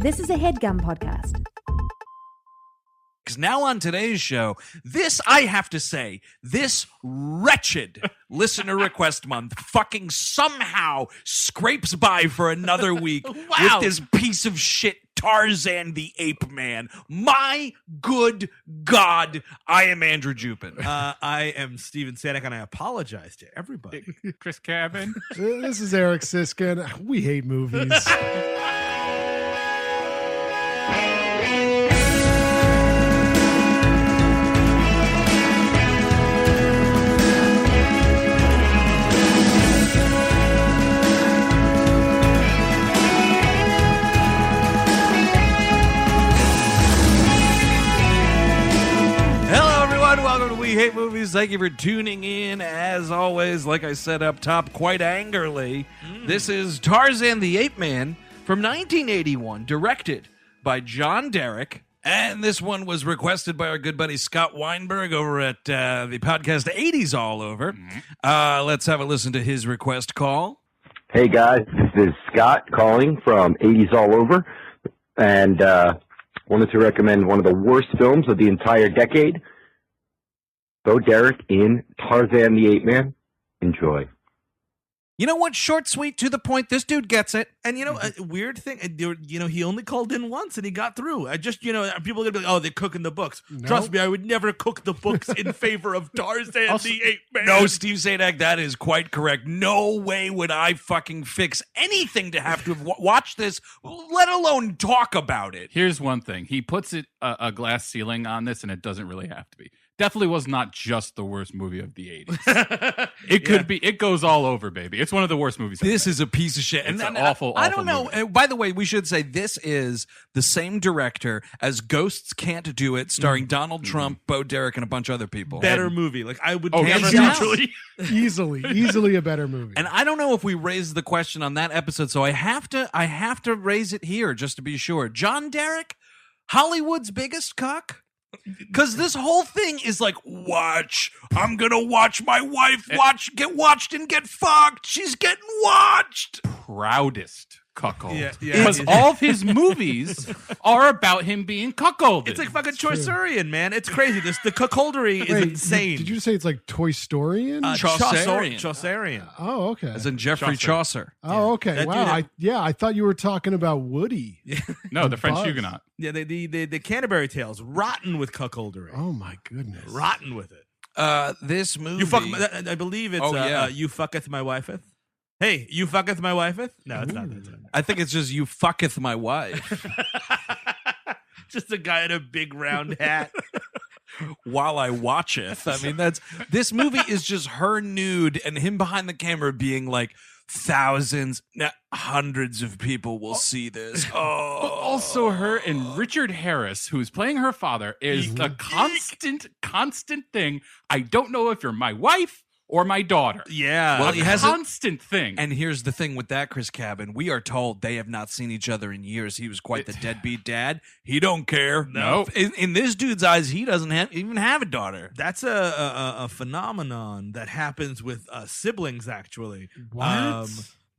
This is a HeadGum podcast. Now on today's show, I have to say, this wretched listener request month fucking somehow scrapes by for another week with this piece of shit Tarzan the Ape Man. My good God, I am Andrew Jupin. I am Steven Sanek, and I apologize to everybody. Chris Cabin. This is Eric Siskin. We hate movies. Welcome to We Hate Movies. Thank you for tuning in. As always, like I said up top, quite angrily, this is Tarzan the Ape Man from 1981, directed by John Derek. And this one was requested by our good buddy Scott Weinberg over at the podcast 80s All Over. Let's have a listen to his request call. Hey guys, this is Scott calling from 80s All Over, and wanted to recommend one of the worst films of the entire decade. Bo Derek in Tarzan the Ape Man. Enjoy. You know what? Short, sweet, to the point. This dude gets it. And you know, a weird thing, he only called in once and he got through. People are going to be like, oh, they're cooking the books. No. Trust me, I would never cook the books in favor of Tarzan the Ape Man. No, Steve Sadak, that is quite correct. No way would I fucking fix anything to have to have watched this, let alone talk about it. Here's one thing. He puts a glass ceiling on this, and it doesn't really have to be. Definitely was not just the worst movie of the 80s. It could be. It goes all over, baby. It's one of the worst movies. This is a piece of shit. It's an awful I don't know. movie. By the way, we should say this is the same director as Ghosts Can't Do It, starring Donald Trump, Bo Derek, and a bunch of other people. Better movie. Like, I would hands never down. Easily a better movie. And I don't know if we raised the question on that episode, so I have to raise it here just to be sure. John Derek, Hollywood's biggest cuck? Because this whole thing is like, I'm going to watch my wife get watched and get fucked. She's getting watched. Proudest cuckold. Yeah. Because all of his movies are about him being cuckolded. It's like fucking Chaucerian, man. It's crazy. The cuckoldery is Wait, insane. Did you say it's like Toy Storian? Chaucerian. Oh, okay. As in Geoffrey Chaucer. Oh, okay. That Wow. dude- I thought you were talking about Woody. No, the French Buzz. Huguenot. Yeah, the Canterbury Tales, rotten with cuckoldery. Oh my goodness. Rotten with it. This movie. You fuck. I believe it's. You fucketh my wifeth. Hey, you fucketh my wifeth. No, it's not. That's I think it's just you fucketh my wife just a guy in a big round hat. while I watcheth. I mean, this movie is just her nude and him behind the camera being like, thousands, hundreds of people will see this. But also her and Richard Harris, who's playing her father, is a constant thing. I don't know if you're my wife or my daughter. Yeah. Well, a he has constant thing. And here's the thing with that, Chris Cabin. We are told they have not seen each other in years. He was quite the deadbeat dad. He don't care. No. In this dude's eyes, he doesn't even have a daughter. That's a phenomenon that happens with siblings, actually. What?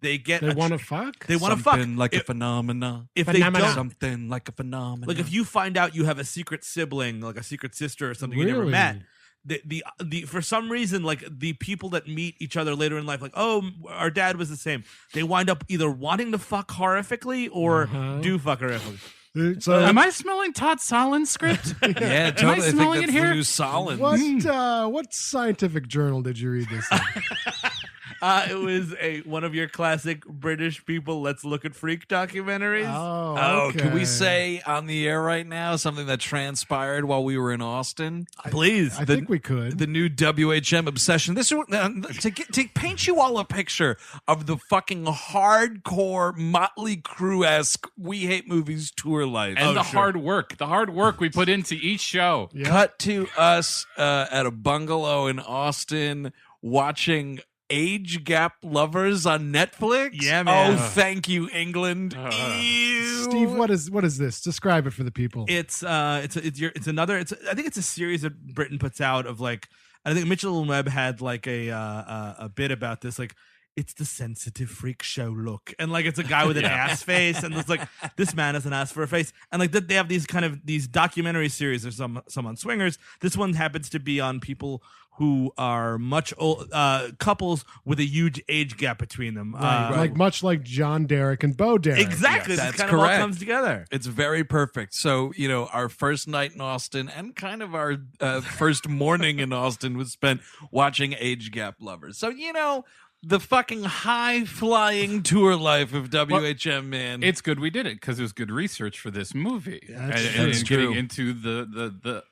They want to fuck? They want to fuck. Something like a phenomena. If they don't, Something like a phenomenon. like if you find out you have a secret sibling, like a secret sister or something you never Really? met, the for some reason, like the people that meet each other later in life, like, oh, our dad was the same. They wind up either wanting to fuck horrifically or do fuck horrifically. So, Am I smelling Todd Solond's script? yeah, Am I totally. I smelling think it that's the here? new Solon. what scientific journal did you read this in? It was one of your classic British people, let's look at freak documentaries. Oh, okay. can we say on the air right now something that transpired while we were in Austin? Please. I think we could. The new WHM obsession. This is to paint you all a picture of the fucking hardcore Motley Crue-esque We Hate Movies tour life. And the hard work we put into each show. Yeah. Cut to us at a bungalow in Austin watching Age Gap Lovers on Netflix. Yeah, man. Oh, thank you, England. Ew. Steve, what is this? Describe it for the people. I think it's a series that Britain puts out of, like, I think Mitchell and Webb had like a bit about this. Like, it's the sensitive freak show look, and like it's a guy with an ass face, and it's like this man doesn't ask for a face, and like they have these documentary series. There's some on swingers. This one happens to be on people who are much old, couples with a huge age gap between them, much like John Derek and Bo Derek. Exactly, Yes, this that's kind of all correct. comes together. It's very perfect. So, our first night in Austin and kind of our first morning in Austin was spent watching Age Gap Lovers. So, the fucking high-flying tour life of WHM, man. It's good we did it because it was good research for this movie. That's getting true. into the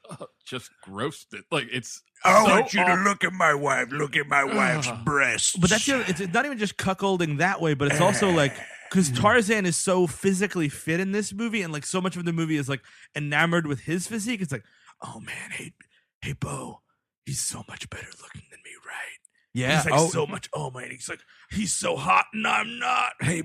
just gross. Like it's. look at my wife. Look at my wife's breasts. But that's it's not even just cuckolding that way, but it's also like because Tarzan is so physically fit in this movie, and like so much of the movie is like enamored with his physique. It's like, oh man, hey Bo, he's so much better looking than me, right? Yeah. He's like so much. Oh man, he's so hot and I'm not. Hey,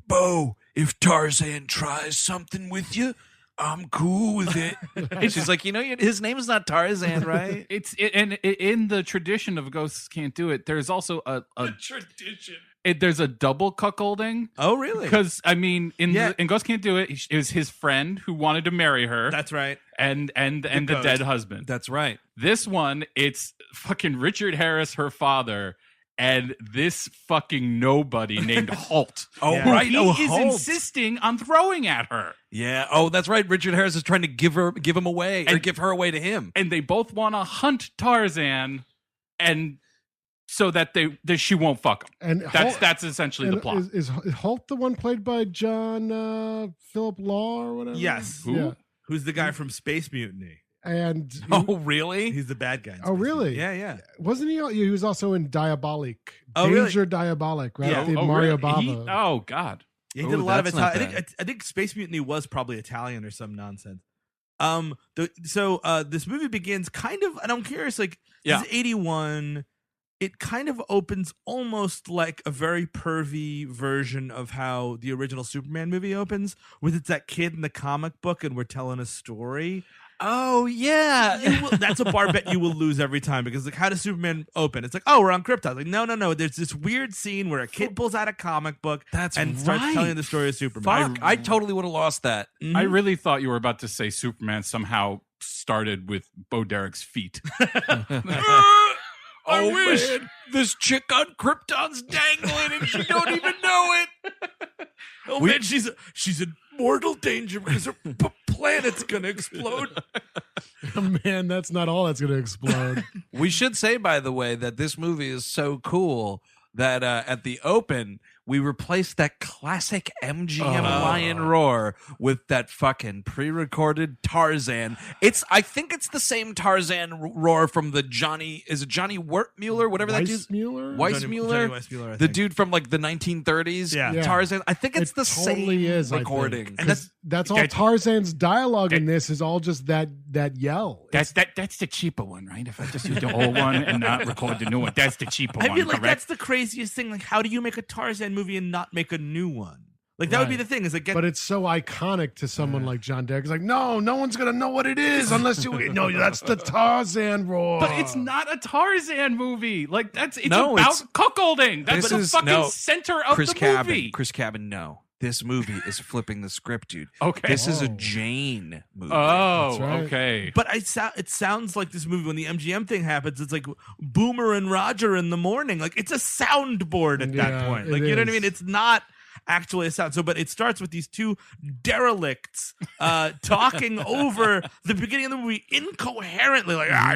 Bo, if Tarzan tries something with you, I'm cool with it. And she's like, his name is not Tarzan, right? And in the tradition of Ghosts Can't Do It, there's also a Tradition. there's a double cuckolding. Oh really? Because in Ghosts Can't Do It, it was his friend who wanted to marry her. That's right. And the dead husband. That's right. This one, it's fucking Richard Harris, her father, and this fucking nobody named Holt. Oh, Yeah. right. He is Holt. insisting on throwing at her. Yeah. Oh, that's right. Richard Harris is trying to give him away, or And- give her away to him. And they both want to hunt Tarzan, and so that she won't fuck him. And That's essentially the plot. Is Holt the one played by John Phillip Law or whatever? Yes. Who? Yeah. Who's the guy from Space Mutiny? And Oh, really? He's the bad guy. in Oh, Space really? Mutiny. Yeah. wasn't he was also in Diabolic. Oh, really? Danger Diabolic, right? Yeah. The Oh, Mario really? Bava. Oh, God. He did a Ooh, lot of that's not Italian. I think Space Mutiny was probably Italian or some nonsense. This movie begins kind of, and I'm curious, like, Yeah. this is 81. It kind of opens almost like a very pervy version of how the original Superman movie opens, with it's that kid in the comic book and we're telling a story. Oh, yeah. That's a bar bet you will lose every time, because like, how does Superman open? It's like, oh, we're on Krypton. Like, no. There's this weird scene where a kid pulls out a comic book That's and starts right. telling the story of Superman. Fuck. I totally would have lost that. Mhm. I really thought you were about to say Superman somehow started with Bo Derek's feet. I wish this chick on Krypton's dangling and she don't even know it. Oh man, she's in mortal danger because her planet's gonna explode. Man, that's not all that's going to explode. We should say, by the way, that this movie is so cool that at the open, we replaced that classic MGM lion roar with that fucking pre-recorded Tarzan. I think it's the same Tarzan roar from the Johnny Wertmuller, whatever that dude's. Weissmuller? Weissmuller? Johnny Weissmuller, I The think. dude from like the 1930s. Yeah. Yeah. Tarzan. I think it's It the totally same is, I think. recording. 'Cause that's all Tarzan's dialogue in this is all just that yell. That's the cheaper one, right? If I just use the old one and not record the new one, that's the cheaper I one, feel like correct? that's the craziest thing. Like, how do you make a Tarzan movie and not make a new one? Like, that would be Right. the thing. Is like, But it's so iconic to someone like John Derek. It's like, no one's going to know what it is unless you... No, that's the Tarzan roar. But it's not a Tarzan movie. Like it's No, about it's- cuckolding. That's This the is- fucking no, center of Chris the Cabin. movie. Chris Cabin, no. This movie is flipping the script, dude. Okay. This is a Oh. Jane movie. Oh, That's right. okay. but it sounds like this movie when the MGM thing happens. It's like Boomer and Roger in the morning. Like, it's a soundboard at that Yeah, point. it Like, you know what I is. mean? It's not actually a sound. So, but it starts with these two derelicts talking over the beginning of the movie incoherently. Like, I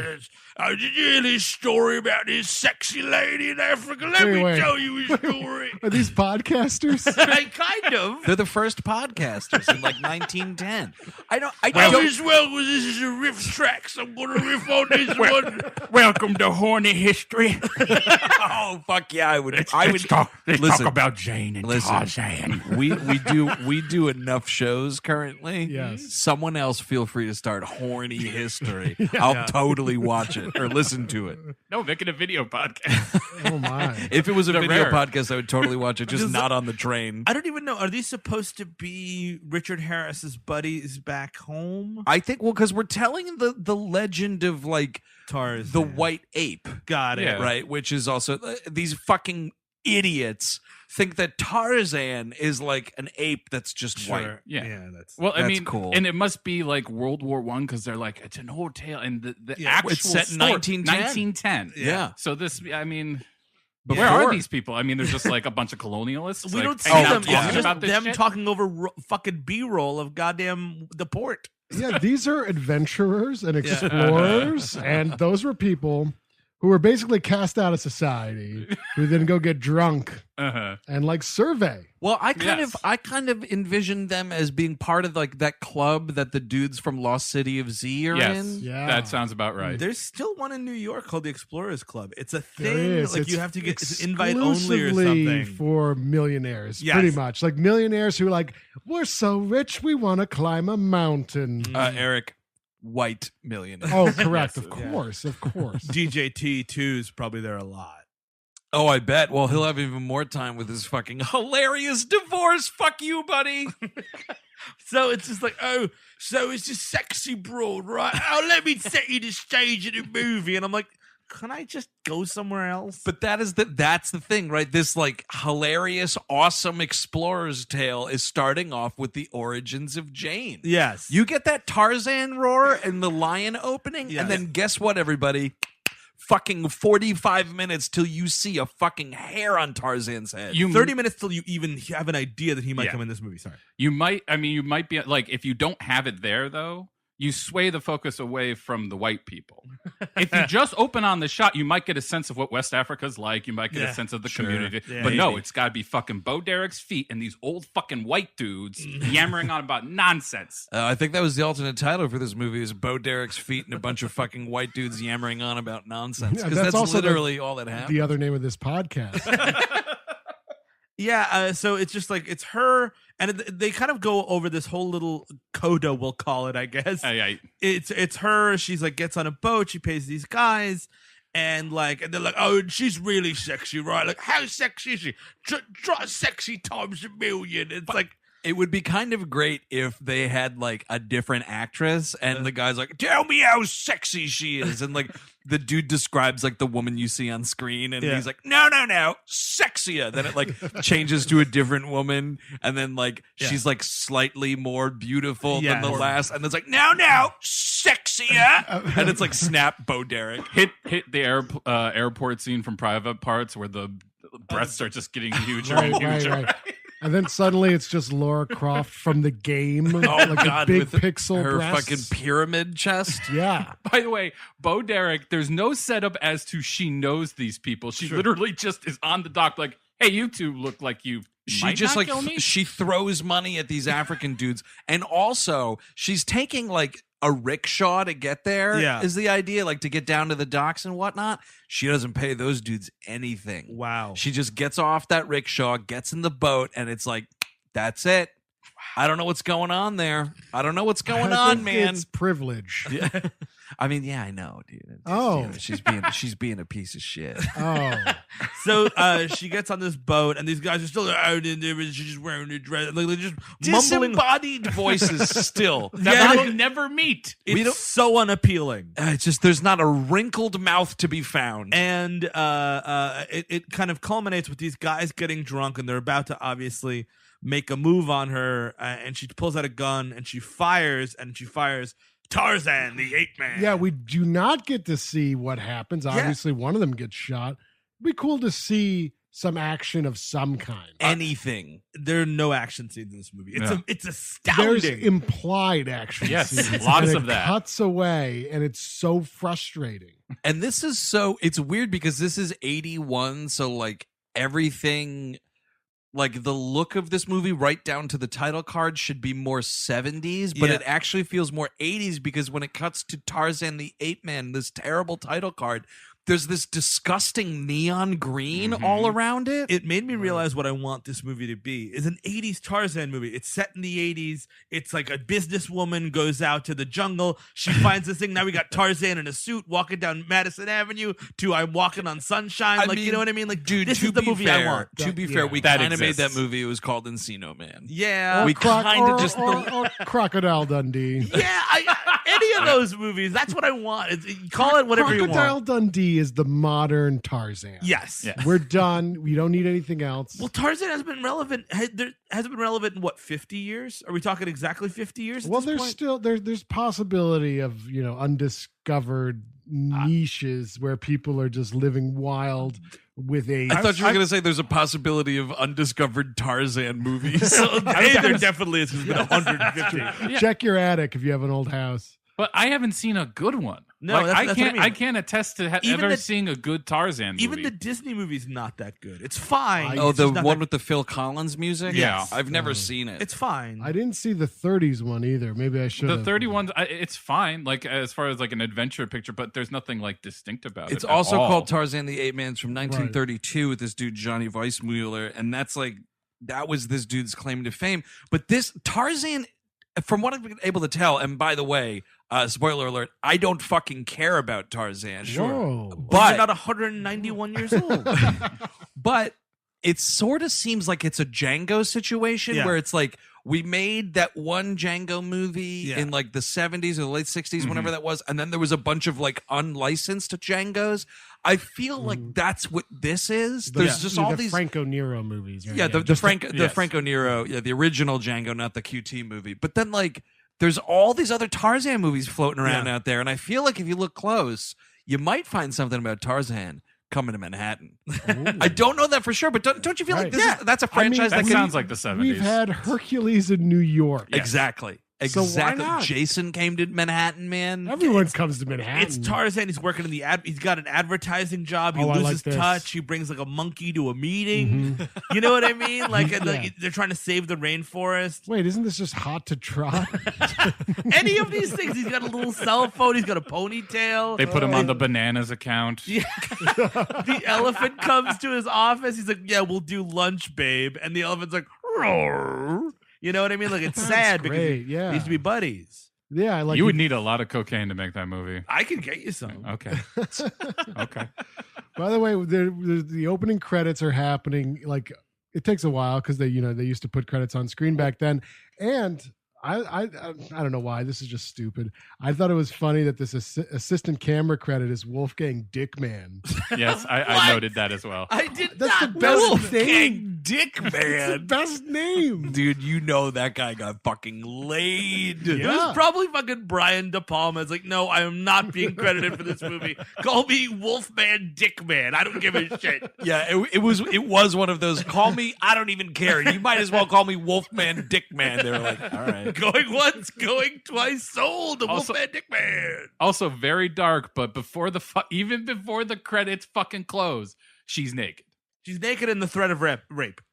did you hear this story about this sexy lady in Africa? Let me Wait. tell you a story. Are these podcasters? Kind of. They're the first podcasters in like 1910. I don't. Well, this is a riff track, so I'm going to riff on this one. Welcome to Horny History. Oh fuck yeah! I would. Let's talk listen. about Jane and Listen. Tarzan. We do enough shows currently. Yes. Someone else feel free to start horny history. I'll totally watch it or listen to it. No, making a video podcast. Oh, my. If it was a They're video rare. podcast, I would totally watch it. Just Because not on the train. I don't even know. Are these supposed to be Richard Harris's buddies back home? I think because we're telling the legend of like Tarzan. the white ape. Got it. Yeah. Right, which is also these fucking idiots think that Tarzan is like an ape that's just white. Yeah. That's Well, I That's mean, cool. and it must be like World War I because they're like, it's an old tale, and the actual it's set in story- 1910. Yeah. So this, I mean, Before. where are these people? I mean, they're just like a bunch of colonialists. we like, don't see hanging them. out It's talking just about this them shit? talking over fucking B-roll of goddamn the port. Yeah, these are adventurers and explorers, and those were people who were basically cast out of society, who then go get drunk Uh-huh. and like survey. Well, I Yes. kind of envisioned them as being part of like that club that the dudes from Lost City of Z are Yes, in. Yeah. that sounds about right. There's still one in New York called the Explorers Club. It's a There thing. is. Like It's you have to get it's invite only or exclusively something. for millionaires, Yes. pretty much. Like millionaires who are like, we're so rich, we want to climb a mountain. Eric, white millionaire. Oh, correct. Yes, of course. DJT 2's probably there a lot. Oh, I bet. Well, he'll have even more time with his fucking hilarious divorce. Fuck you, buddy. So it's just like, oh, so it's just sexy broad, right? Oh, let me set you the stage in a movie. And I'm like, can I just go somewhere else? But that's the thing, right? This like hilarious, awesome explorer's tale is starting off with the origins of Jane. Yes. You get that Tarzan roar and the lion opening, Yes. and then guess what, everybody? Fucking 45 minutes till you see a fucking hair on Tarzan's head. 30 minutes till you even have an idea that he might Yeah. come in this movie. Sorry. You might be like, if you don't have it there though, you sway the focus away from the white people. If you just open on the shot, you might get a sense of what West Africa's like. You might get a sense of the community. Yeah, but no, maybe. it's got to be fucking Bo Derek's feet and these old fucking white dudes yammering on about nonsense. I think that was the alternate title for this movie: is Bo Derek's feet and a bunch of fucking white dudes yammering on about nonsense. Yeah, Because that's that's also literally all that happened. The other name of this podcast. Yeah, so it's just like it's her, and they kind of go over this whole little coda, we'll call it, I guess. It's her. She's like gets on a boat. She pays these guys, and they're like, oh, she's really sexy, right? Like, how sexy is she? Try sexy times a million. It's like. It would be kind of great if they had like a different actress and the guy's like, tell me how sexy she is. And like the dude describes like the woman you see on screen and he's like, no, sexier. Then it like changes to a different woman. And then like she's like slightly more beautiful than the last. And it's like, no, sexier. And it's like snap Bo Derek. Hit the airport scene from Private Parts where the breasts are just getting huger and huger. Right. And then suddenly it's just Laura Croft from the game. Oh, like God, a big with pixel her breasts. fucking pyramid chest. Yeah. By the way, Bo Derek, there's no setup as to she knows these people. She literally just is on the dock like, hey, you two look like you She might just not like kill me. she throws money at these African dudes, and also she's taking like a rickshaw to get there. Yeah. Is the idea, like to get down to the docks and whatnot. She doesn't pay those dudes anything. Wow. She just gets off that rickshaw, gets in the boat, and it's like, that's it. I don't know what's going on there. I don't know what's going I on, think man. It's privilege. Yeah. I mean, yeah, I know, dude. It's, Oh. she's being a piece of shit. Oh. So she gets on this boat, and these guys are still out in there, and she's just wearing a dress. Like, they're just mumbling. Disembodied voices still. That will never meet. It's so unappealing. It's just there's not a wrinkled mouth to be found. And it kind of culminates with these guys getting drunk, and they're about to obviously make a move on her, and she pulls out a gun, and she fires Tarzan the Ape Man. Yeah, we do not get to see what happens. Obviously, one of them gets shot. It'd be cool to see some action of some kind. Anything. There are no action scenes in this movie. It's There's astounding. implied action Yes, scenes. lots and of it that. cuts away, and it's so frustrating. And this is it's weird because this is 81, so like everything, like the look of this movie right down to the title card should be more 70s, but it actually feels more 80s because when it cuts to Tarzan the Ape Man, this terrible title card, there's this disgusting neon green all around it. It made me realize what I want this movie to be is an 80s Tarzan movie. It's set in the 80s. It's like a businesswoman goes out to the jungle. She finds this thing. Now we got Tarzan in a suit walking down Madison Avenue to I'm walking on sunshine. You know what I mean? Like, dude, this to is the be movie fair, I want. To be fair, we That kind of made that exists. movie. It was called Encino Man. Yeah. We Croc- kinda or- just- or Crocodile Dundee. Yeah, any of those movies. That's what I want. Call it whatever you Crocodile want. Dundee is the modern Tarzan. Yes. Yeah. We're done. We don't need anything else. Well, Tarzan has been relevant. Hasn't been relevant in what, 50 years? Are we talking exactly 50 years? At Well, this there's point? still there's possibility of undiscovered niches where people are just living wild with a. I thought you were going to say there's a possibility of undiscovered Tarzan movies. There definitely is. It's been 150. Check your attic if you have an old house. But I haven't seen a good one. No, Like, that's what I mean. I can't attest to Even ever the- seeing a good Tarzan movie. Even the Disney movie's not that good. It's fine. Oh, It's the just not one that- with the Phil Collins music? Yeah. I've never seen it. It's fine. I didn't see the 30s one either. Maybe I should. the have. 31, it's fine, like as far as like an adventure picture, but there's nothing like distinct about it. It's at also all. called Tarzan the Ape Man. It's from 1932 with this dude Johnny Weissmuller, and that was this dude's claim to fame. But this Tarzan, from what I've been able to tell, and by the way, spoiler alert, I don't fucking care about Tarzan. Whoa. But But not 191 years old. but it sort of seems like it's a Django situation Yeah. where it's like we made that one Django movie Yeah. in like the 70s or the late 60s, whenever that was, and then there was a bunch of like unlicensed Django's. I feel like that's what this is. There's just all the these Franco Nero movies. Right? yeah, the yes. Franco Nero, yeah, the original Django, not the QT movie. But then like there's all these other Tarzan movies floating around out there, and I feel like if you look close, you might find something about Tarzan coming to Manhattan. I don't know that for sure, but don't you feel like Right. that's a franchise That that can sounds like the 70s. We've had Hercules in New York. exactly. So why Exactly. not? Jason came to Manhattan, man. Everyone comes to Manhattan. It's Tarzan. He's working in the he's got an advertising job. He Oh, I like loses this. touch. He brings like a monkey to a meeting. You know what I mean? Like, and, like they're trying to save the rainforest. Wait, isn't this just hot to trot? Any of these things. He's got a little cell phone. He's got a ponytail. They put him on the bananas account. Yeah. The elephant comes to his office. He's like, "Yeah, we'll do lunch, babe." And the elephant's like, "Roar." You know what I mean? Like, it's sad because great, yeah. they used to be buddies. Yeah, I like You would need a lot of cocaine to make that movie. I can get you some. Okay. Okay. By the way, the opening credits are happening. Like it takes a while because they used to put credits on screen back then, and I don't know why this is just stupid. I thought it was funny that this assistant camera credit is Wolfgang Dickman. Yes, I noted that as well. I did That's not the best know. name. Dick It's the best name. Dude, you know that guy got fucking laid. It was probably fucking Brian De Palma. It's like, no, I am not being credited for this movie. Call me Wolfman Dickman. I don't give a shit. Yeah, it was one of those. Call me. I don't even care. You might as well call me Wolfman Dickman. They were like, all right. Going once, going twice, sold. The Also- Wolfman Dickman. Also very dark, but even before the credits fucking close, she's naked. She's naked in the threat of rape.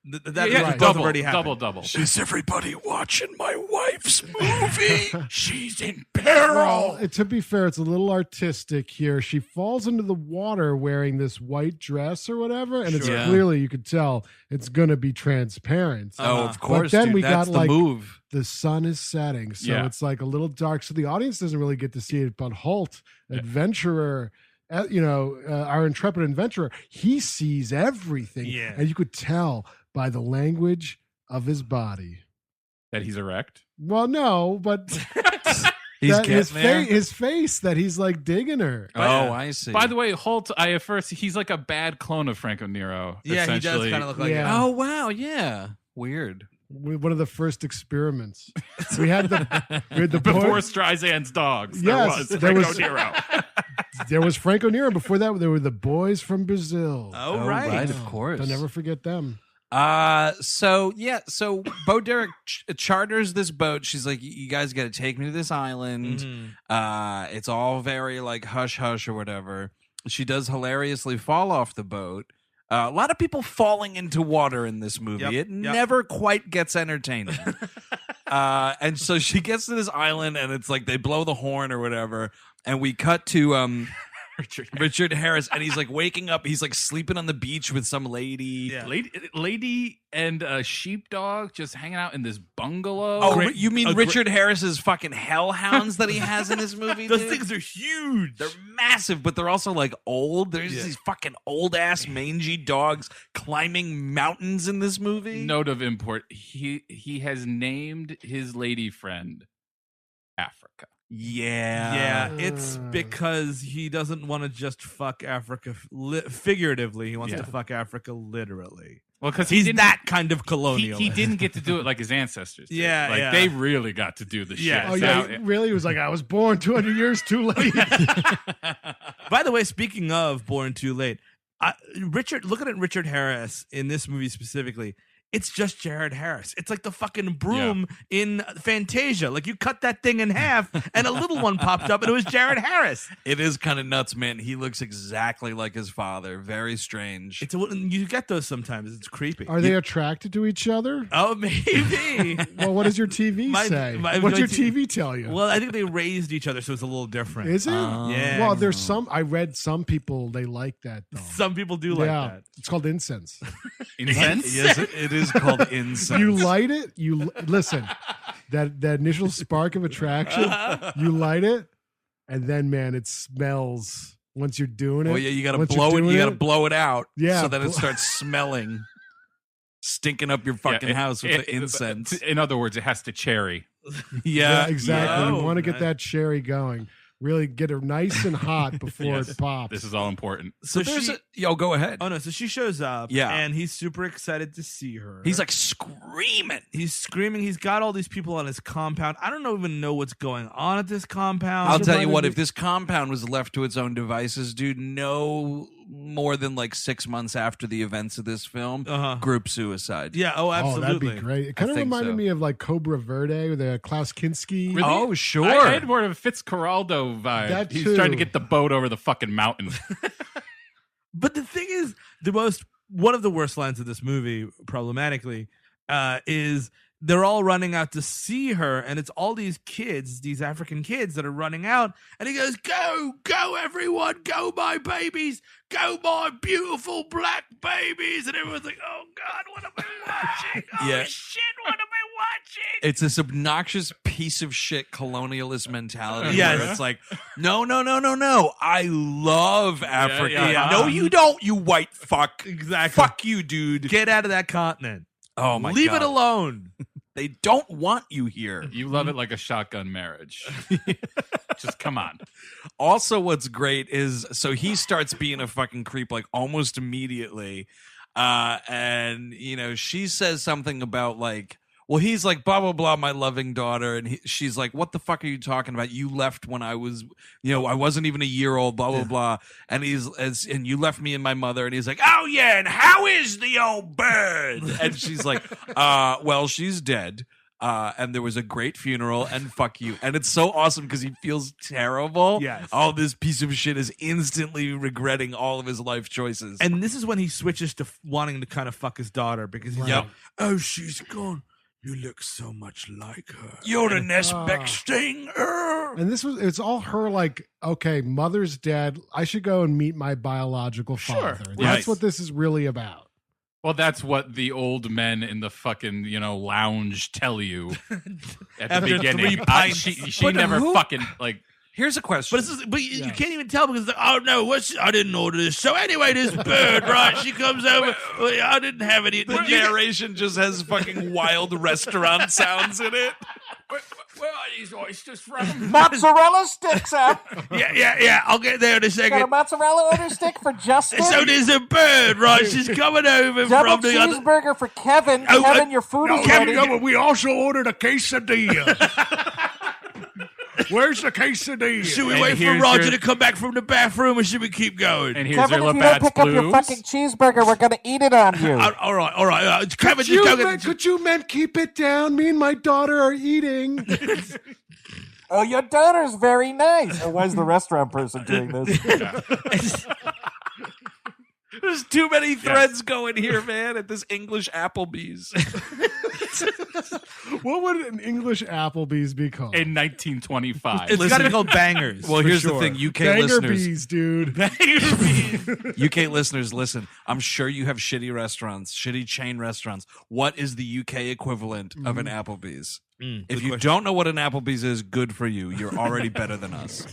That Yeah, both double, already happened. double. Is everybody watching my wife's movie? She's in Well, peril. to be fair, it's a little artistic here. She falls into the water wearing this white dress or whatever, and it's Sure. clearly, you could tell, it's going to be transparent. Oh, of But course. then dude, we that's got, the like, move. The sun is setting, so Yeah. it's like a little dark. So the audience doesn't really get to see it, but Holt, adventurer, our intrepid adventurer, he sees everything. Yeah. And you could tell by the language of his body. That he's erect. Well, no, but He's that his, getting there. his face that he's like digging her. Oh, I see. By the way, Holt, he's like a bad clone of Franco Nero. Yeah, he does essentially. kind of look like Yeah. it. Oh wow, yeah. Weird. One of the first experiments. We had the Before boy, Streisand's dogs, Yes, there there was was- Franco Nero. there was Franco Nero. Before that, there were the boys from Brazil. Oh, right. of course. I'll never forget them. So Bo Derek charters this boat. She's like, you guys got to take me to this island. Mm-hmm. It's all very like hush hush or whatever. She does hilariously fall off the boat. A lot of people falling into water in this movie. Yep, It yep. never quite gets entertaining. And so she gets to this island, and it's like they blow the horn or whatever, and we cut to Richard Harris, and he's like waking up. He's like sleeping on the beach with some lady. Yeah. Lady and a sheepdog just hanging out in this bungalow. Oh, Great- you mean a Richard Harris's fucking hellhounds that he has in his movie? Those dude? things are huge. They're massive, but they're also like old. There's these fucking old ass mangy dogs climbing mountains in this movie. Note of import: he has named his lady friend Africa. Yeah. It's because he doesn't want to just fuck Africa figuratively. He wants to fuck Africa literally. Well, because He's that kind of colonial. He didn't get to do it like his ancestors did. Yeah, like yeah. they really got to do the shit. Oh yeah, he really was like, I was born 200 years too late. By the way, speaking of Born Too Late, looking at Richard Harris in this movie specifically, it's just Jared Harris. It's like the fucking broom in Fantasia. Like you cut that thing in half and a little one popped up and it was Jared Harris. It is kind of nuts, man. He looks exactly like his father. Very strange. You get those sometimes. It's creepy. Are they attracted to each other? Oh, maybe. Well, what does your TV say? What's your TV tell you? Well, I think they raised each other, so it's a little different. Is it? Yeah. Well, there's some. I read some people they like that though. Some people do like that. It's called incense. Incense? Yes, it is called incense. You light it. You listen. That initial spark of attraction. You light it, and then man, it smells. Once you're doing it. Oh yeah, you gotta once blow you're it. doing You gotta blow it out. Yeah, so that it starts smelling, stinking up your fucking house with the incense. In other words, it has to cherry. Yeah, exactly. Yeah. You want to get Nice. that cherry going. Really get it nice and hot before Yes, it pops. This is all important. So there's go ahead. Oh no! So she shows up, Yeah. and he's super excited to see her. He's like screaming. he's screaming. He's got all these people on his compound. I don't even know what's going on at this compound. I'll tell you reminded what, me- if this compound was left to its own devices, dude, no more than like 6 months after the events of this film, group suicide. Yeah. Oh, Oh, absolutely. that'd be great. It kind of think reminded so. me of like Cobra Verde with the Klaus Kinski. Really? Oh, sure. I had more of a Fitzcarraldo vibe. That He's too. trying to get the boat over the fucking mountain. But the thing is, one of the worst lines of this movie, problematically, is they're all running out to see her, and it's all these kids, these African kids that are running out, and he goes, "Go, go, everyone, go, my babies, go, my beautiful black babies," and everyone's like, "Oh God, what am I watching? Oh Yeah. shit, what am I watching?" It's this obnoxious piece of shit colonialist mentality. Yes. Where it's like, no. I love Africa. yeah. No, you don't, you white fuck. Exactly. Fuck you, dude. Get out of that continent. Oh my Leave God. it alone. They don't want you here. You love it like a shotgun marriage. Just come on. Also, what's great is so he starts being a fucking creep like almost immediately. And, you know, she says something about like, well, he's like, blah, blah, blah, my loving daughter. And she's like, what the fuck are you talking about? You left when I was, you know, I wasn't even a year old, blah, blah, blah. And and you left me and my mother. And he's like, oh, yeah. And how is the old bird? And she's like, well, she's dead. And there was a great funeral and fuck you. And it's so awesome because he feels terrible. Yes. Oh, this piece of shit is instantly regretting all of his life choices. And this is when he switches to wanting to kind of fuck his daughter because he's Yep. like, "Oh, she's gone. You look so much like her. You're the next Ah. best thing. And it's all her like, okay, mother's dead. I should go and meet my biological father. That's Right. what this is really about. Well, that's what the old men in the fucking, lounge tell you at the After beginning. 3 pints. She But never who- fucking, like, Here's a question. But you can't even tell because it's like, oh no, I didn't order this. So anyway, this bird, right? She comes over. "Oh, I didn't have any. the narration just has fucking wild restaurant sounds in it. where are these oysters from? Mozzarella sticks up. Yeah. I'll get there in a Got a second. mozzarella order stick for Justin. So there's a bird, right? She's coming over Double from the other. cheeseburger for Kevin. Oh, Kevin, your food is ready. but we also ordered a quesadilla. Where's the quesadilla? Should we And wait for here's Roger your- to come back from the bathroom, or should we keep going? And here's Kevin, your if you don't Labatt's pick up your Blues. fucking cheeseburger, we're gonna eat it on you. All right. Kevin, Could just you, go men, get. could you men keep it down? Me and my daughter are eating. Oh, your daughter's very nice. Oh, why is the restaurant person doing this? There's too many threads going here, man, at this English Applebee's. What would an English Applebee's be called? In 1925. It's got to be called Bangers. Well, for here's sure. the thing, UK Banger listeners. Bees, dude. UK listeners, listen. I'm sure you have shitty restaurants, shitty chain restaurants. What is the UK equivalent of an Applebee's? If you don't know what an Applebee's is, good for you. You're already better than us.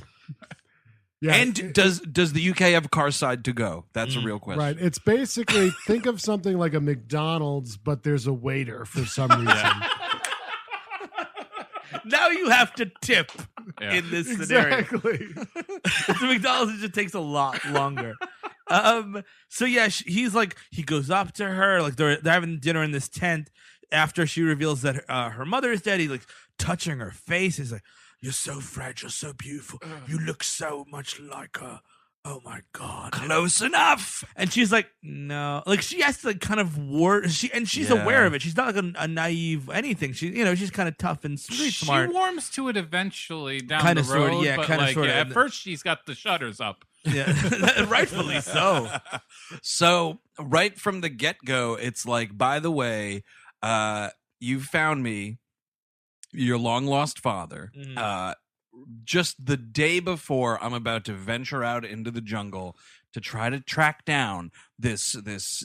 Yeah, And does the UK have car side to go? That's a real question. right. It's basically think of something like a McDonald's, but there's a waiter for some reason. Now you have to tip. in this scenario. Exactly. The McDonald's, it just takes a lot longer. So yeah, he's like, he goes up to her, like they're having dinner in this tent. After she reveals that her mother is dead, he's like touching her face. He's like, "You're so fragile, so beautiful. You look so much like her. Oh my God, Close enough. And she's like, no, like she has to like kind of she's aware of it. She's not like a naive anything. She's kind of tough and street smart. She warms to it eventually down Kinda the road. sorta, yeah, but kinda like, sorta. at first she's got the shutters up. Yeah, rightfully so. So right from the get-go, it's like, by the way, you found me, your long-lost father. Just the day before I'm about to venture out into the jungle to try to track down this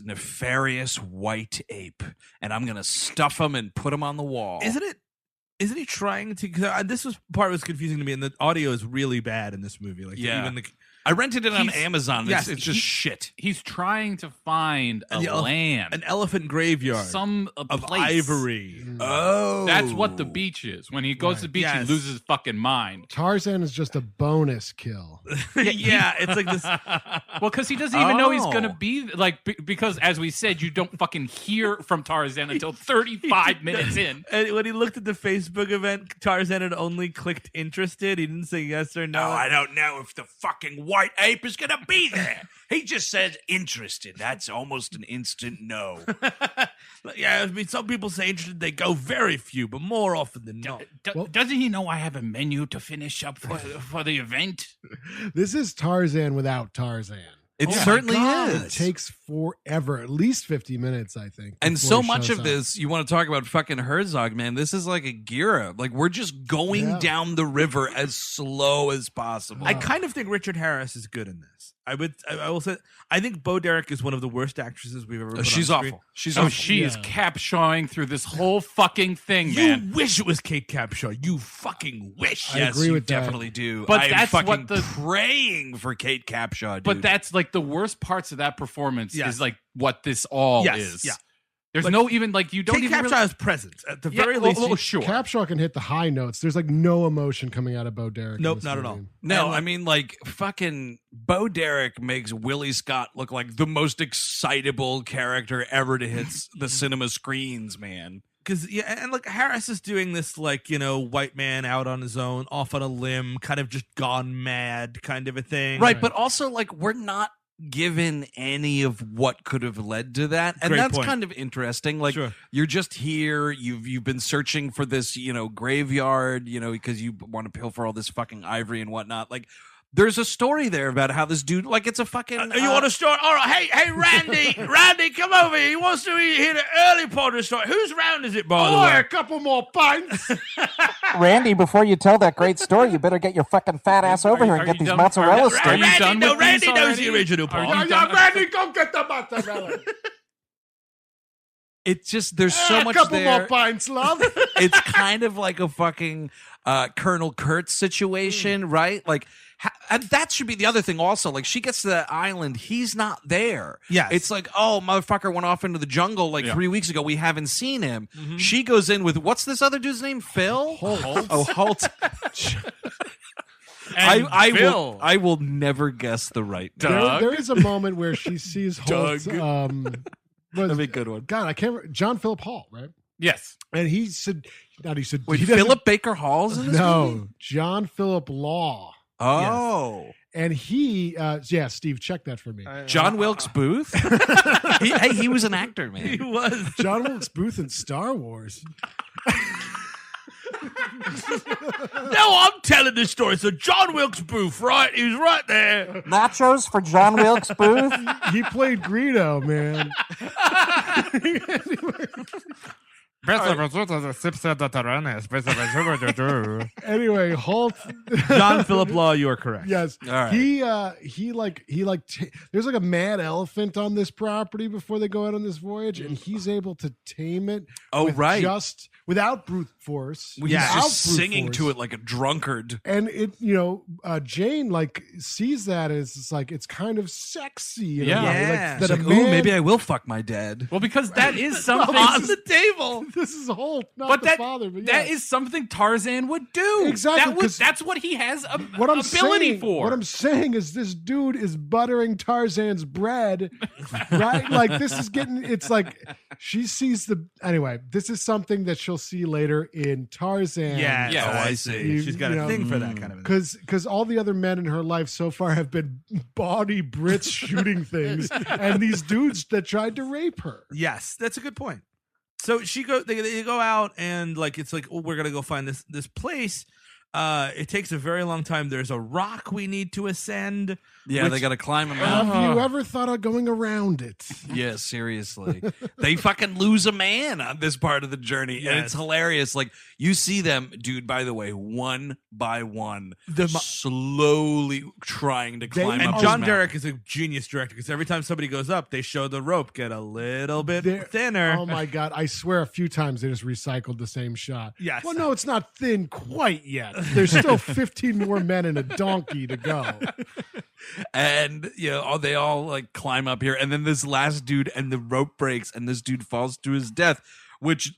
nefarious white ape, and I'm gonna stuff him and put him on the wall. Isn't he trying to? This was confusing to me, and the audio is really bad in this movie. Like, Yeah. even I rented it on Amazon. Yes, It's just shit. He's trying to find a land, an elephant graveyard, a of place. ivory. Oh, That's what the beach is. When he goes to the beach, he loses his fucking mind. Tarzan is just a bonus kill. Yeah, it's like this. Well, because he doesn't even know he's gonna be like, because as we said, you don't fucking hear from Tarzan until 35 minutes in. And when he looked at the Facebook event, Tarzan had only clicked interested. He didn't say yes or no. No, I don't know if the fucking white ape is going to be there. He just says interested. That's almost an instant no. Yeah, I mean, some people say interested. They go very few, but more often than not. Doesn't he know I have a menu to finish up for the event? This is Tarzan without Tarzan. It certainly is. It takes forever, at least 50 minutes, I think. And before so he much shows of up. this, you want to talk about fucking Herzog, man. This is like a Gira. Like, we're just going down the river as slow as possible. I kind of think Richard Harris is good in this. I will say, I think Bo Derek is one of the worst actresses we've ever put She's on screen. awful. She's So awful. she is capshawing through this whole fucking thing, man. You wish it was Kate Capshaw. You fucking wish. I Yes, agree you with that. definitely do. But I am that's fucking what the- praying for Kate Capshaw, dude. But that's like the worst parts of that performance Yes. is like what this all Yes, is. yeah. There's Like, no even like you don't Kate even Capshaw really, has presence at the yeah, very well, least. well, sure. Capshaw can hit the high notes. There's like no emotion coming out of Bo Derek. in Nope, this not at movie. all. No, And, I mean, like, fucking Bo Derek makes Willie Scott look like the most excitable character ever to hit the cinema screens, man. Because and like Harris is doing this, like, white man out on his own, off on a limb, kind of just gone mad, kind of a thing. Right, but also, like, we're not given any of what could have led to that, and Great that's point. kind of interesting. Like, Sure. you're just here, you've been searching for this, graveyard, because you want to pilfer all this fucking ivory and whatnot. Like, there's a story there about how this dude, like, it's a fucking. You want to start? All right, hey, Randy, come over here. He wants to hear the early part of the story. Whose round is it, by the way? A couple more pints. Randy, before you tell that great story, you better get your fucking fat ass over here and are get you these done- mozzarella are you sticks. done with Randy these knows the already? original Are part. you done? Randy, go get the mozzarella. It's just, there's so much a couple there. more pints, love. It's kind of like a fucking Colonel Kurtz situation, right? Like, and that should be the other thing also. Like, she gets to that island, he's not there. Yes. It's like, oh, motherfucker went off into the jungle like 3 weeks ago. We haven't seen him. She goes in with, what's this other dude's name? Phil? Holt. Oh, Holt. And Phil. I will never guess the right name. There is a moment where she sees Holt. That'd be a good one. God, I can't remember. John Philip Hall, right? Yes. And he said, Wait, he doesn't- Philip Baker Hall's in this movie? No, John Philip Law. Oh. And he, Steve, check that for me. John Wilkes Booth? he was an actor, man. He was. John Wilkes Booth in Star Wars. No, I'm telling this story. So John Wilkes Booth, right? He was right there. Nachos for John Wilkes Booth. He played Greedo, man. Anyway, Holt. John Philip Law, you are correct. Yes. All right. There's like a mad elephant on this property before they go out on this voyage, and he's able to tame it. Oh, with right. Just without brute force. He's without just brute singing force. to it like a drunkard. And it, Jane like sees that as it's like it's kind of sexy. In a Yeah. way. Yeah. Like, that It's a like, man, ooh, maybe I will fuck my dad. Well, because that is something. On the table. This is Holt, not But the that, father. But that is something Tarzan would do. Exactly, That's what he has what I'm ability saying, for. What I'm saying is this dude is buttering Tarzan's bread, right? Like this is getting. It's like she sees the. Anyway, this is something that she'll see later in Tarzan. Yeah. Yeah. Oh, I see. She's got a thing for that kind of. Because all the other men in her life so far have been bawdy Brits shooting things, and these dudes that tried to rape her. Yes, that's a good point. So they go out and like it's like, oh, we're gonna go find this place. It takes a very long time. There's a rock we need to ascend. Yeah, they got to climb a mountain. Have you ever thought of going around it? Yeah, seriously. They fucking lose a man on this part of the journey. And it's hilarious. Like, you see them, dude, by the way, one by one, slowly trying to climb And up John this Derek is a genius director because every time somebody goes up, they show the rope get a little bit thinner. Oh my God. I swear a few times they just recycled the same shot. Yes. Well, no, it's not thin quite yet. There's still 15 more men and a donkey to go. And they all like climb up here, and then this last dude, and the rope breaks, and this dude falls to his death. Which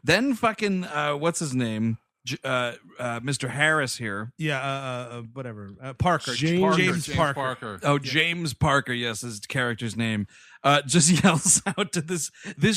then fucking what's his name, Mr. Harris here? Yeah, whatever. Parker. James Parker. Oh, James Parker. Yes, his character's name. Just yells out to this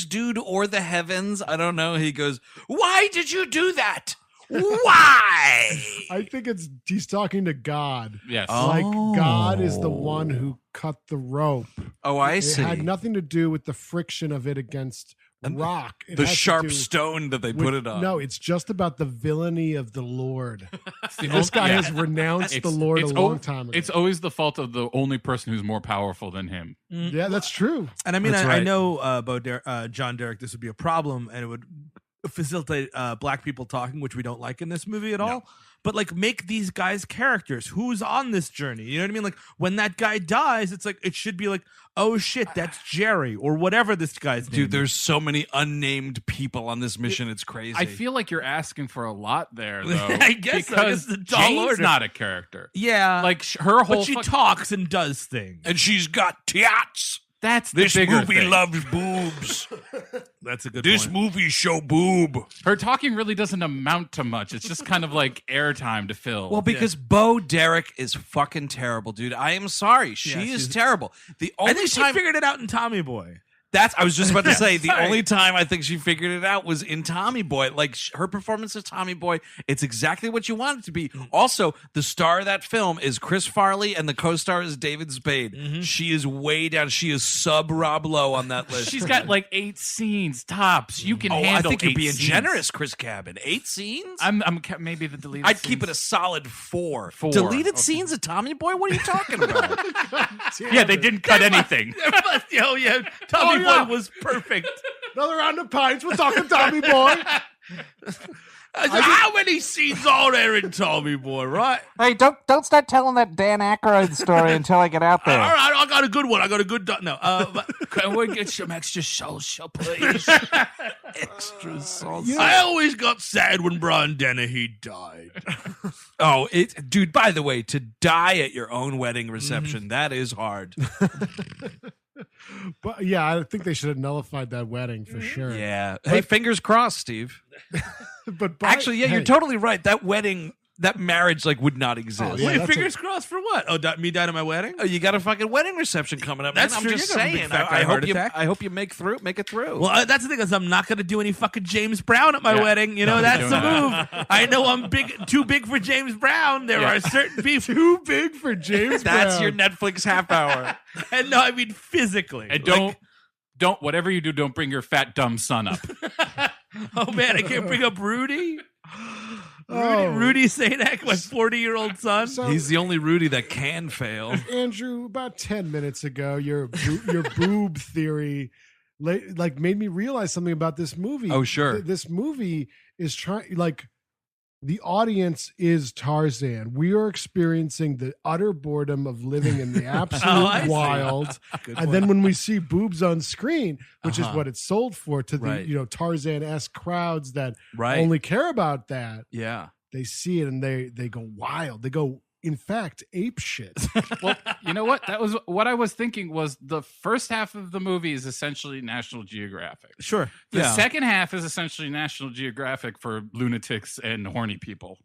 dude or the heavens. I don't know. He goes, "Why did you do that? Why?" I think he's talking to God. Yes. Like God is the one who cut the rope. Oh, I see. It had nothing to do with the friction of it against rock. It The has to sharp do stone that they with- put it on. No, it's just about the villainy of the Lord. This guy has renounced the Lord a long time ago. It's always the fault of the only person who's more powerful than him. Yeah, that's true. And I mean, That's I right. know John Derek, this would be a problem, and it would facilitate black people talking, which we don't like in this movie at all. But like, make these guys characters. Who's on this journey? You know what I mean? Like, when that guy dies, it's like it should be like, oh shit, that's Jerry or whatever this guy's name. Dude, there's so many unnamed people on this mission. It's crazy. I feel like you're asking for a lot there, though. I guess so. because It's the tall Jane's order. not a character. Yeah, Like her whole. but she talks and does things. and she's got tats. That's the This bigger movie thing. loves boobs. That's a good This point. movie show boob. Her talking really doesn't amount to much. It's just kind of like airtime to fill. Well, because Bo Derek is fucking terrible, dude. I am sorry. She Yeah, is she's- terrible. The I only think she time figured it out in Tommy Boy. I was just about to say, the Sorry. only time I think she figured it out was in Tommy Boy. Like, her performance as Tommy Boy, it's exactly what you want it to be. Also, the star of that film is Chris Farley, and the co-star is David Spade. She is way down. She is sub Rob Lowe on that list. she's got like 8 scenes tops. You can I handle. think you're 8 being scenes. generous, Chris Cabin. 8 scenes? I'm maybe the deleted. I'd keep it scenes. a solid 4. 4. Deleted Okay. scenes of Tommy Boy? What are you talking about? Yeah, they didn't cut anything. Oh yeah, Tommy yeah. Boy was perfect. Another round of pints. We're talking Tommy Boy. How many scenes are there in Tommy Boy, right? Hey, don't start telling that Dan Aykroyd story until I get out All there. right, I got a good one. I got a good... No, but Can we get some extra salsa, please? Extra salsa. I always got sad when Brian Dennehy died. Oh, dude, by the way, to die at your own wedding reception, that is hard. But yeah, I think they should have nullified that wedding for sure. Yeah. Hey, fingers crossed, Steve. But Actually, yeah, you're hey, totally right. That wedding, that marriage, like, would not exist. yeah, Wait, that's fingers crossed for what? Oh, me dying at my wedding? Oh, you got a fucking wedding reception coming up. That's man. true. I'm just You're gonna have a saying. big fat guy I heart hope you. attack. I hope you make it through. Well, that's the thing is I'm not going to do any fucking James Brown at my Yeah. wedding. You know, No, that's you're the doing move. I know I'm too big for James Brown. There Yeah. are certain people. too big for James That's Brown. your Netflix half hour. And no, I mean physically. And Like, don't whatever you do, don't bring your fat dumb son up. oh man, I can't bring up Rudy. Oh. Rudy Sadak, my 40-year-old son. So, He's the only Rudy that can fail. Andrew, about 10 minutes ago, your boob theory like made me realize something about this movie. Oh, sure. This movie is trying, like, the audience is Tarzan. We are experiencing the utter boredom of living in the absolute I see. wild. Good And point. then when we see boobs on screen, which is Uh-huh. what it's sold for to the Right. Tarzan-esque crowds that Right. only care about that, Yeah. they see it and they go wild. They go in fact ape shit. Well, you know what? That was what I was thinking. Was the first half of the movie is essentially National Geographic. Sure. The second half is essentially National Geographic for lunatics and horny people.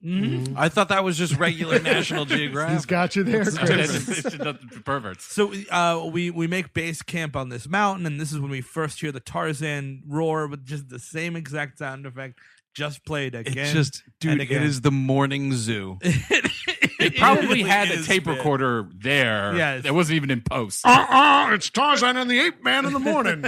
I thought that was just regular National Geographic. He's got you there, Chris. It's perverts. So we make base camp on this mountain, and this is when we first hear the Tarzan roar with just the same exact sound effect, just played again. It's just, dude, and again. it is the morning zoo. It probably had a is, tape man. recorder there. Yes. That wasn't even in post. It's Tarzan and the Ape Man in the morning.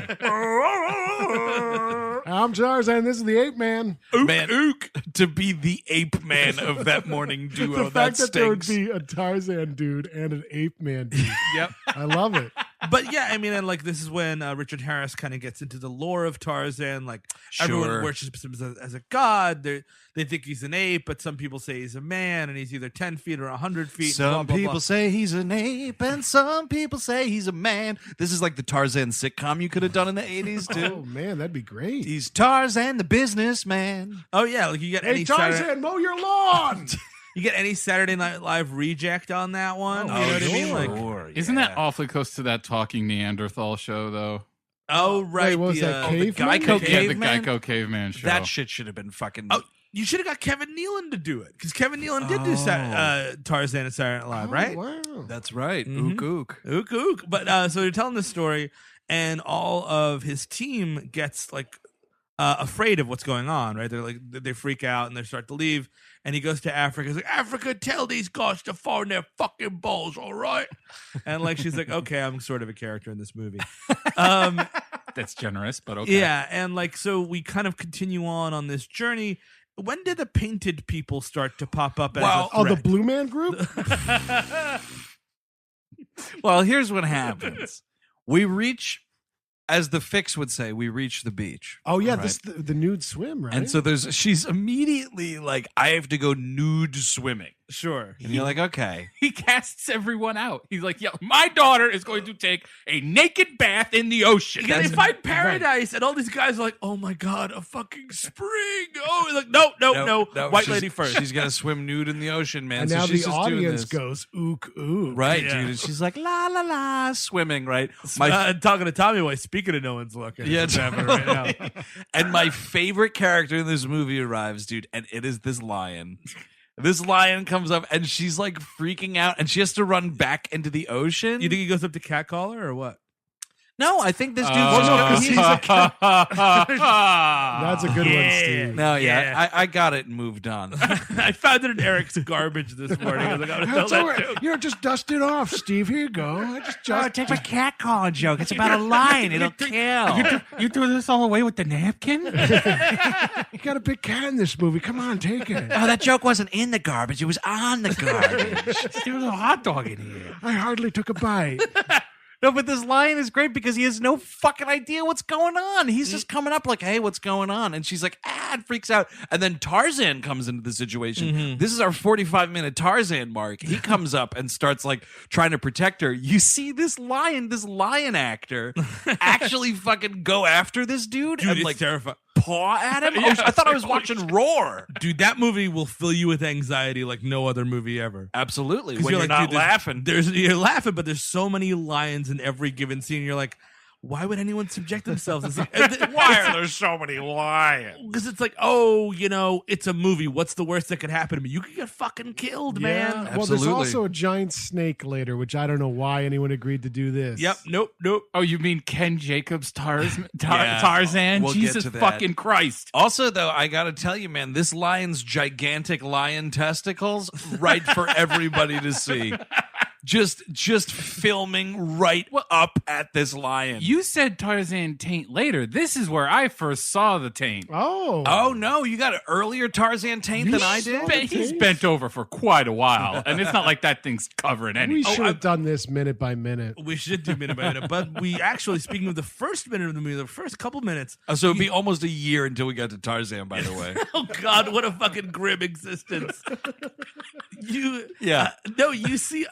I'm Tarzan. This is the Ape Man. Man, to be the ape man of that morning duo, The fact that there would stinks. be a Tarzan dude and an Ape Man dude. Yep. I love it. But yeah, I mean, and like this is when Richard Harris kind of gets into the lore of Tarzan. Like everyone Sure. worships him as a god. They think he's an ape, but some people say he's a man, and he's either 10 feet or 100 feet. Some blah, blah, people blah. say he's an ape, and some people say he's a man. This is like the Tarzan sitcom you could have done in the 80s, too. Oh man, that'd be great. He's Tarzan the businessman. Oh yeah, like you get Hey any Tarzan, mow your lawn. you get any Saturday Night Live reject on that one. Oh, you know what I mean? sure. Like, Isn't that awfully close to that talking Neanderthal show, though? oh right, Wait, what was that, the Caveman? Geico Yeah, the Caveman? Geico Caveman show. That shit should have been fucking... Oh, you should have got Kevin Nealon to do it because Kevin Nealon did do Tarzan and Saturday Night Live, right? Oh, wow. That's right. Mhm. Ook. Ook ook. But so you're telling this story, and all of his team gets like afraid of what's going on, right? They're like they freak out and they start to leave. And he goes to Africa. He's like, Africa, tell these guys to farm their fucking balls, all right? And like she's like, okay, I'm sort of a character in this movie. That's generous, but okay. Yeah, and like so we kind of continue on this journey. When did the painted people start to pop up as Well, a Oh, the threat? Blue Man Group? Well, here's what happens. We reach, as the fix would say, we reach the beach. Oh yeah, Right. this the nude swim, right? And so she's immediately like, I have to go nude swimming. Sure. And you're like, okay. He casts everyone out. He's like, yeah, my daughter is going to take a naked bath in the ocean. Yeah, they find paradise, and all these guys are like, "Oh my god, a fucking spring!" Oh, like no, white she's- lady first. She's gonna swim nude in the ocean, man. and so now she's the just doing audience this. goes ook ook. Right, Yeah. dude. And she's like, la la la, swimming, right? Talking to Tommy Boy. Speaking of no one's looking, Yeah, it's happening right now. totally. And my favorite character in this movie arrives, dude, and it is this lion. This lion comes up and she's like freaking out and she has to run back into the ocean. You think he goes up to catcaller or what? No, I think this dude's That's he's a good one, Steve. No, yeah, Yeah. I got it and moved on. I found it in Eric's garbage this morning. I was like, I gotta tell That's all that right. joke. Just dust it off, Steve. Here you go. I just take my cat calling joke. It's about a lion. It'll kill. You threw this all away with the napkin? you got a big cat in this movie. Come on, take it. Oh, that joke wasn't in the garbage. It was on the garbage. There was a hot dog in here. I hardly took a bite. No, but this lion is great because he has no fucking idea what's going on. He's just coming up like, hey, what's going on? And she's like, and freaks out. And then Tarzan comes into the situation. This is our 45-minute Tarzan mark. He comes up and starts like trying to protect her. You see this lion actor actually fucking go after this dude, Dude, and it's like terrifying. paw at him. I thought I was watching Roar. Dude, that movie will fill you with anxiety like no other movie ever. Absolutely. 'Cause When you're not dude, laughing. You're laughing, but there's so many lions in every given scene. You're like, why would anyone subject themselves? It's like, Why are there so many lions? Because it's like, oh, it's a movie. What's the worst that could happen to me? You could get fucking killed, man. Well, there's Absolutely. also a giant snake later, which I don't know why anyone agreed to do this. Yep. Nope. Oh, you mean Ken Jacobs' Yeah, Tarzan? we'll get Jesus to that. fucking Christ. Also, though, I gotta tell you, man, this lion's gigantic lion testicles, right for everybody to see. Just filming right up at this lion. You said Tarzan taint later. This is where I first saw the taint. Oh no, you got an earlier Tarzan taint than I did? He's bent over for quite a while, and it's not like that thing's covering We anything. should have done this minute by minute. We should do minute by minute, but we actually, speaking of the first minute of the movie, the first couple minutes. So it'd be almost a year until we got to Tarzan, by the way. Oh God, what a fucking grim existence! You Yeah. no, you see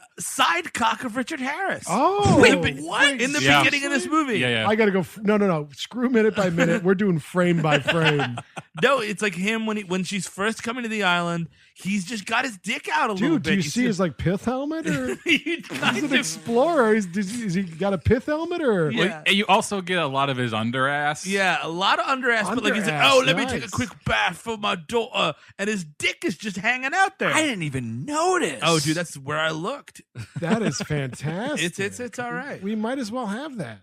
sidecock of Richard Harris. Oh, Wait, but what? In the Yeah. beginning of this movie. Yeah. I gotta go. No. Screw minute by minute. We're doing frame by frame. No, it's like him when she's first coming to the island. He's just got his dick out a little Dude, bit. do you see his like pith helmet? Or He's he's an explorer. Is he got a pith helmet or? Yeah. And you also get a lot of his underass. Yeah, a lot of underass, but like he's like, Underass, oh, let me take a nice. quick bath for my daughter, and his dick is just hanging out there. I didn't even notice. Oh, dude, that's where I looked. That is fantastic. It's all right. We might as well have that.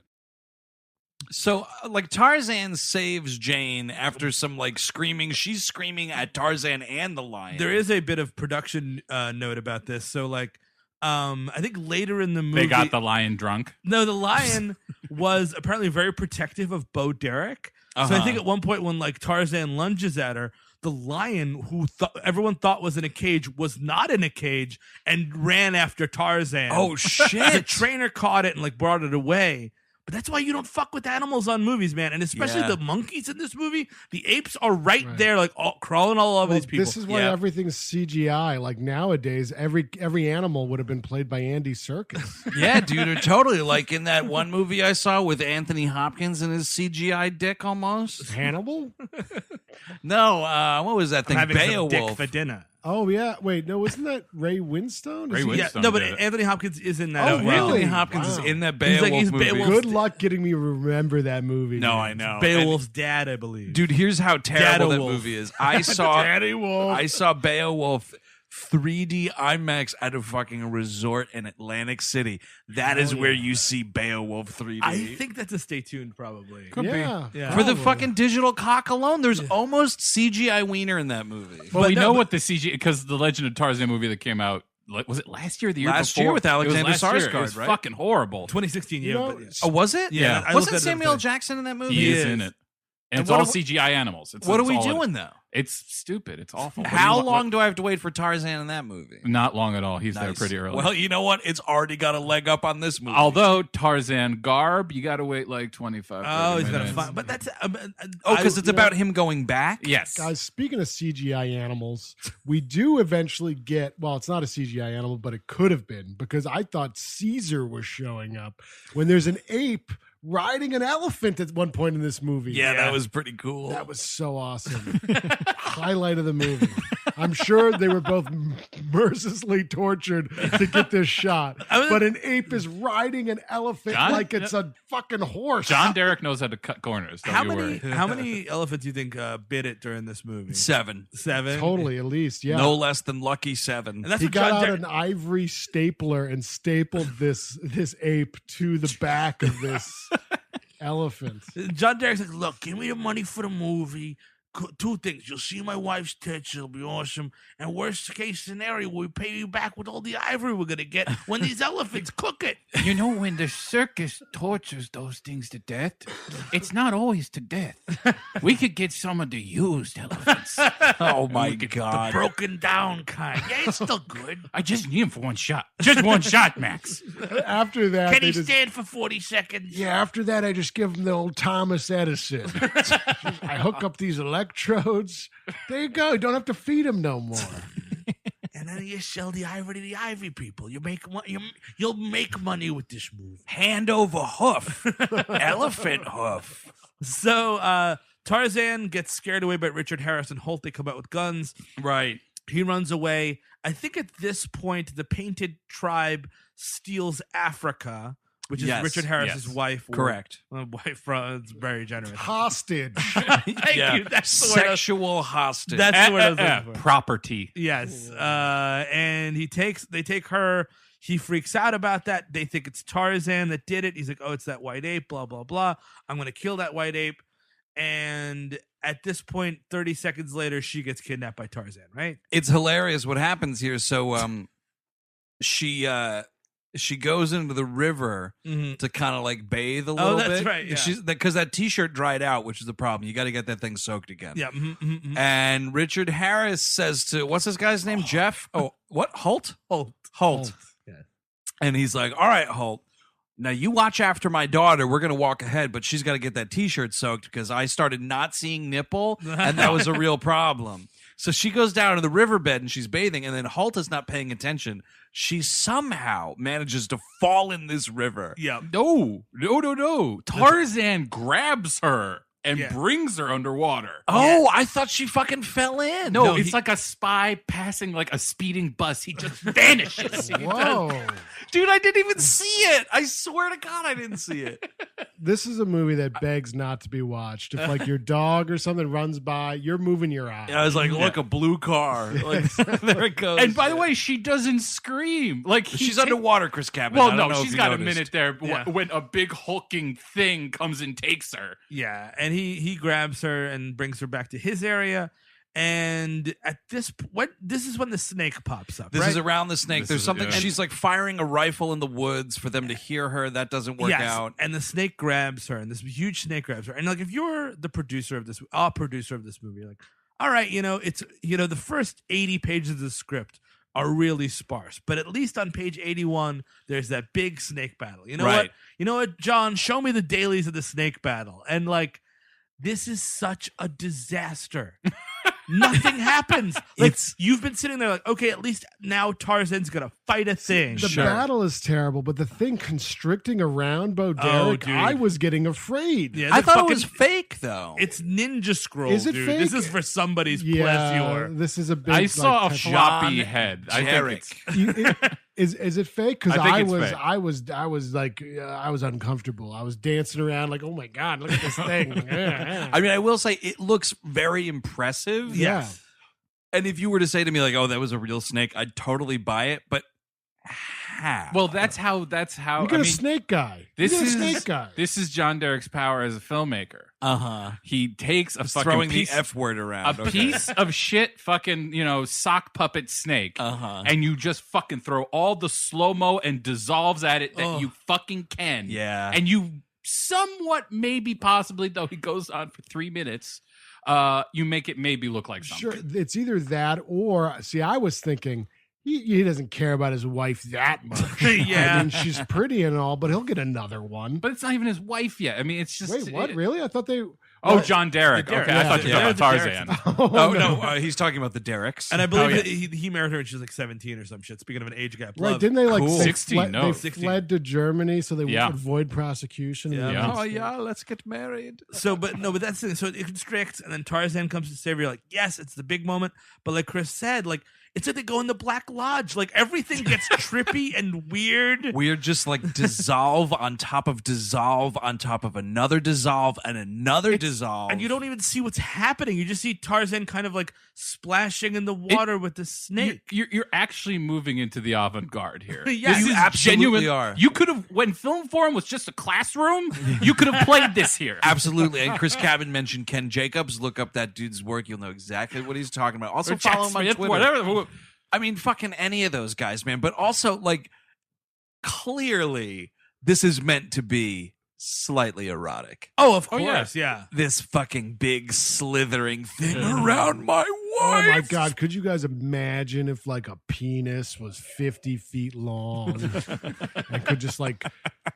So, like, Tarzan saves Jane after some, like, screaming. She's screaming at Tarzan and the lion. There is a bit of production note about this. So, like, I think later in the movie, They got the lion drunk. No, the lion was apparently very protective of Bo Derek. So I think at one point when like Tarzan lunges at her, the lion who everyone thought was in a cage was not in a cage and ran after Tarzan. Oh, shit. The trainer caught it and like brought it away. But that's why you don't fuck with animals on movies, man. And especially Yeah. the monkeys in this movie. The apes are right Right. there, like crawling all over Well, these people. this is why Yeah. everything's CGI. Like nowadays, every animal would have been played by Andy Serkis. Yeah, dude, totally. Like in that one movie I saw with Anthony Hopkins and his CGI dick almost. Hannibal? No, what was that thing? having some dick Beowulf. for dinner. Oh yeah. Wait, no, wasn't that Ray Winstone? Ray Is he- Winstone. Yeah, no, but did it. Anthony Hopkins is in that. Oh, as No, well. really? Anthony Hopkins Wow. is in that He's Beowulf like- he's movie. Beowulf. Good luck getting me to remember that movie. No, man. I know. Beowulf's dad, I believe. And, dude, here's how terrible that Daddy-wolf. movie is. I saw Daddy Wolf. I saw Beowulf 3D IMAX at a fucking resort in Atlantic City. That is where you see Beowulf 3D. I think that's a stay tuned, probably. Yeah. Yeah. For the probably. fucking digital cock alone, there's almost CGI wiener in that movie. Well, But we no, know but- what the CG because the Legend of Tarzan movie that came out. Was it last year or the year Last before? year with Alexander It was last year. Skarsgård, It was right? fucking horrible. 2016, You yeah. know, but yeah. Oh, was it? Yeah, I looked Wasn't at it Samuel today. Jackson in that movie? He is in it, and it's what all are we- CGI animals. What are it's we all- doing though? It's stupid. It's awful. What do you How want- long do I have to wait for Tarzan in that movie? Not long at all. He's there Nice. pretty early. Well, you know what? It's already got a leg up on this movie. Although Tarzan garb, you got to wait like 25. Oh, 30 he's gonna minutes. find. But that's. because it's about him going back. Yes. Guys, speaking of CGI animals, we do eventually get, well, it's not a CGI animal, but it could have been because I thought Caesar was showing up when there's an ape riding an elephant at one point in this movie. Yeah, that was pretty cool. That was so awesome. Highlight of the movie. I'm sure they were both mercilessly tortured to get this shot. But an ape is riding an elephant John- like it's a fucking horse. John Derek knows how to cut corners. Don't How you many? worry. How many elephants do you think bit it during this movie? 7. 7. Totally, at least, yeah. No less than lucky 7. And that's He what got John out Derek. an ivory stapler and stapled this ape to the back of this elephant. John Derek's like, look, give me the money for the movie. 2 things. You'll see my wife's tits. It'll be awesome. And worst case scenario, we pay you back with all the ivory we're going to get when these elephants cook it. You know, when the circus tortures those things to death, it's not always to death. We could get some of the used elephants. Oh my The god. broken down kind. Yeah, it's still good. I just need him for one shot. Just one shot, Max. After that, Can they he just, stand for 40 seconds? yeah, after that, I just give him the old Thomas Edison. I hook up these electrodes. There you go. You don't have to feed him no more. And then you sell the ivory to the ivory people. You'll make money with this movie. Hand over hoof. Elephant hoof. So Tarzan gets scared away by Richard Harris and Holt. They come out with guns. Right. He runs away. I think at this point, the Painted Tribe steals Africa, which is Yes. Richard Harris's Yes. wife. Correct. Wife, it's very generous. Hostage. Thank you. That's the word. Sexual hostage. That's the word I was looking for. Property. Yes. And they take her. He freaks out about that. They think it's Tarzan that did it. He's like, oh, it's that white ape, blah, blah, blah. I'm going to kill that white ape. And at this point, 30 seconds later, she gets kidnapped by Tarzan, right? It's hilarious what happens here. So she goes into the river Mm-hmm. to kind of like bathe a little bit. that's right, yeah. She's because that t-shirt dried out, which is the problem. You got to get that thing soaked again. Yeah. Mm-hmm. And Richard Harris says to what's this guy's name? Jeff? Oh, what? Holt? Holt. Yeah. And he's like, "All right, Holt. Now you watch after my daughter. We're gonna walk ahead, but she's got to get that t-shirt soaked because I started not seeing nipple, and that was a real problem." So she goes down to the riverbed and she's bathing, and then Halta's not paying attention. She somehow manages to fall in this river. Yeah. No. Tarzan grabs her and brings her underwater. Oh, I thought she fucking fell in. No, it's like a spy passing like a speeding bus. He just vanishes. Whoa. Dude, I didn't even see it. I swear to God, I didn't see it. This is a movie that begs not to be watched. If like your dog or something runs by, you're moving your eye. I was like, look, a blue car. Like, there it goes. And by the way, she doesn't scream. Like she's underwater, Chris Cabin. Well, I don't no, know if she's you got noticed. a minute there Yeah. when a big hulking thing comes and takes her. Yeah, and he grabs her and brings her back to his area. And at this this is when the snake pops up. This right? is around the snake. This There's is- something. yeah. She's like firing a rifle in the woods for them to hear her. That doesn't work out. And the snake grabs her, and this huge snake grabs her. And like, if you're the producer of this, movie, you're like, all right, it's the first 80 pages of the script are really sparse, but at least on page 81, there's that big snake battle. You know Right. what? You know what, John? Show me the dailies of the snake battle, and like, this is such a disaster. Nothing happens. Like, you've been sitting there like, okay, at least now Tarzan's gonna fight a thing. The battle is terrible, but the thing constricting around Bo Derek, dude. I was getting afraid. Yeah, I the thought fucking- it was fake, though. It's ninja scroll. Is it dude. fake? This is for somebody's Yeah, pleasure. this is a big. I saw a like, floppy John head. I think Derek. it's Is it fake? Because I think I it's was fake. I was like I was uncomfortable. I was dancing around like, oh my god, look at this thing. I mean, I will say it looks very impressive. Yeah. And if you were to say to me like, "Oh, that was a real snake," I'd totally buy it. But how? well, that's how. You get I a mean, snake guy. this you get is a snake guy. This is John Derek's power as a filmmaker. He He takes a fucking throwing piece, the F word around. a piece of shit, fucking sock puppet snake, and you just fucking throw all the slow mo and dissolves at it that you fucking can. Yeah. and you somewhat, maybe, possibly, though he goes on for 3 minutes. You make it maybe look like something. Sure, it's either that or see. I was thinking he doesn't care about his wife that much. Yeah. I mean, she's pretty and all, but he'll get another one. But it's not even his wife yet. I mean, it's just Wait, what? Really? I thought they. Oh, John Derek. Derek. Okay, I Yeah, thought you were yeah. talking They're about the Tarzan. Oh no, he's talking about the Derricks. And I believe yeah. that he married her when she was like 17 or some shit. Speaking of an age gap, Right? love. Didn't they like Cool. they 16, fled, no. they 16. fled to Germany so they Yeah. would avoid prosecution? in the Yeah. United Oh States? yeah, let's get married. So, but that's the thing. So it constricts, and then Tarzan comes to save her. You're like, yes, it's the big moment. But like Chris said, like, it's like they go in the Black Lodge. Like, everything gets trippy and weird. We're just like dissolve on top of dissolve on top of another dissolve and another dissolve. And you don't even see what's happening. You just see Tarzan kind of like splashing in the water with the snake. You're actually moving into the avant-garde here. Yes, This you is absolutely genuine. are. You could have, when Film Forum was just a classroom, you could have played this here. Absolutely. And Chris Cabin mentioned Ken Jacobs. Look up that dude's work. You'll know exactly what he's talking about. Also Or Jack follow him on Smith, Twitter. whatever. I mean, fucking any of those guys, man. But also, like, clearly, this is meant to be slightly erotic. Oh, of Oh, yeah. course, yeah. This fucking big slithering thing around my Oh wife. my god! Could you guys imagine if like a penis was 50 feet long and could just like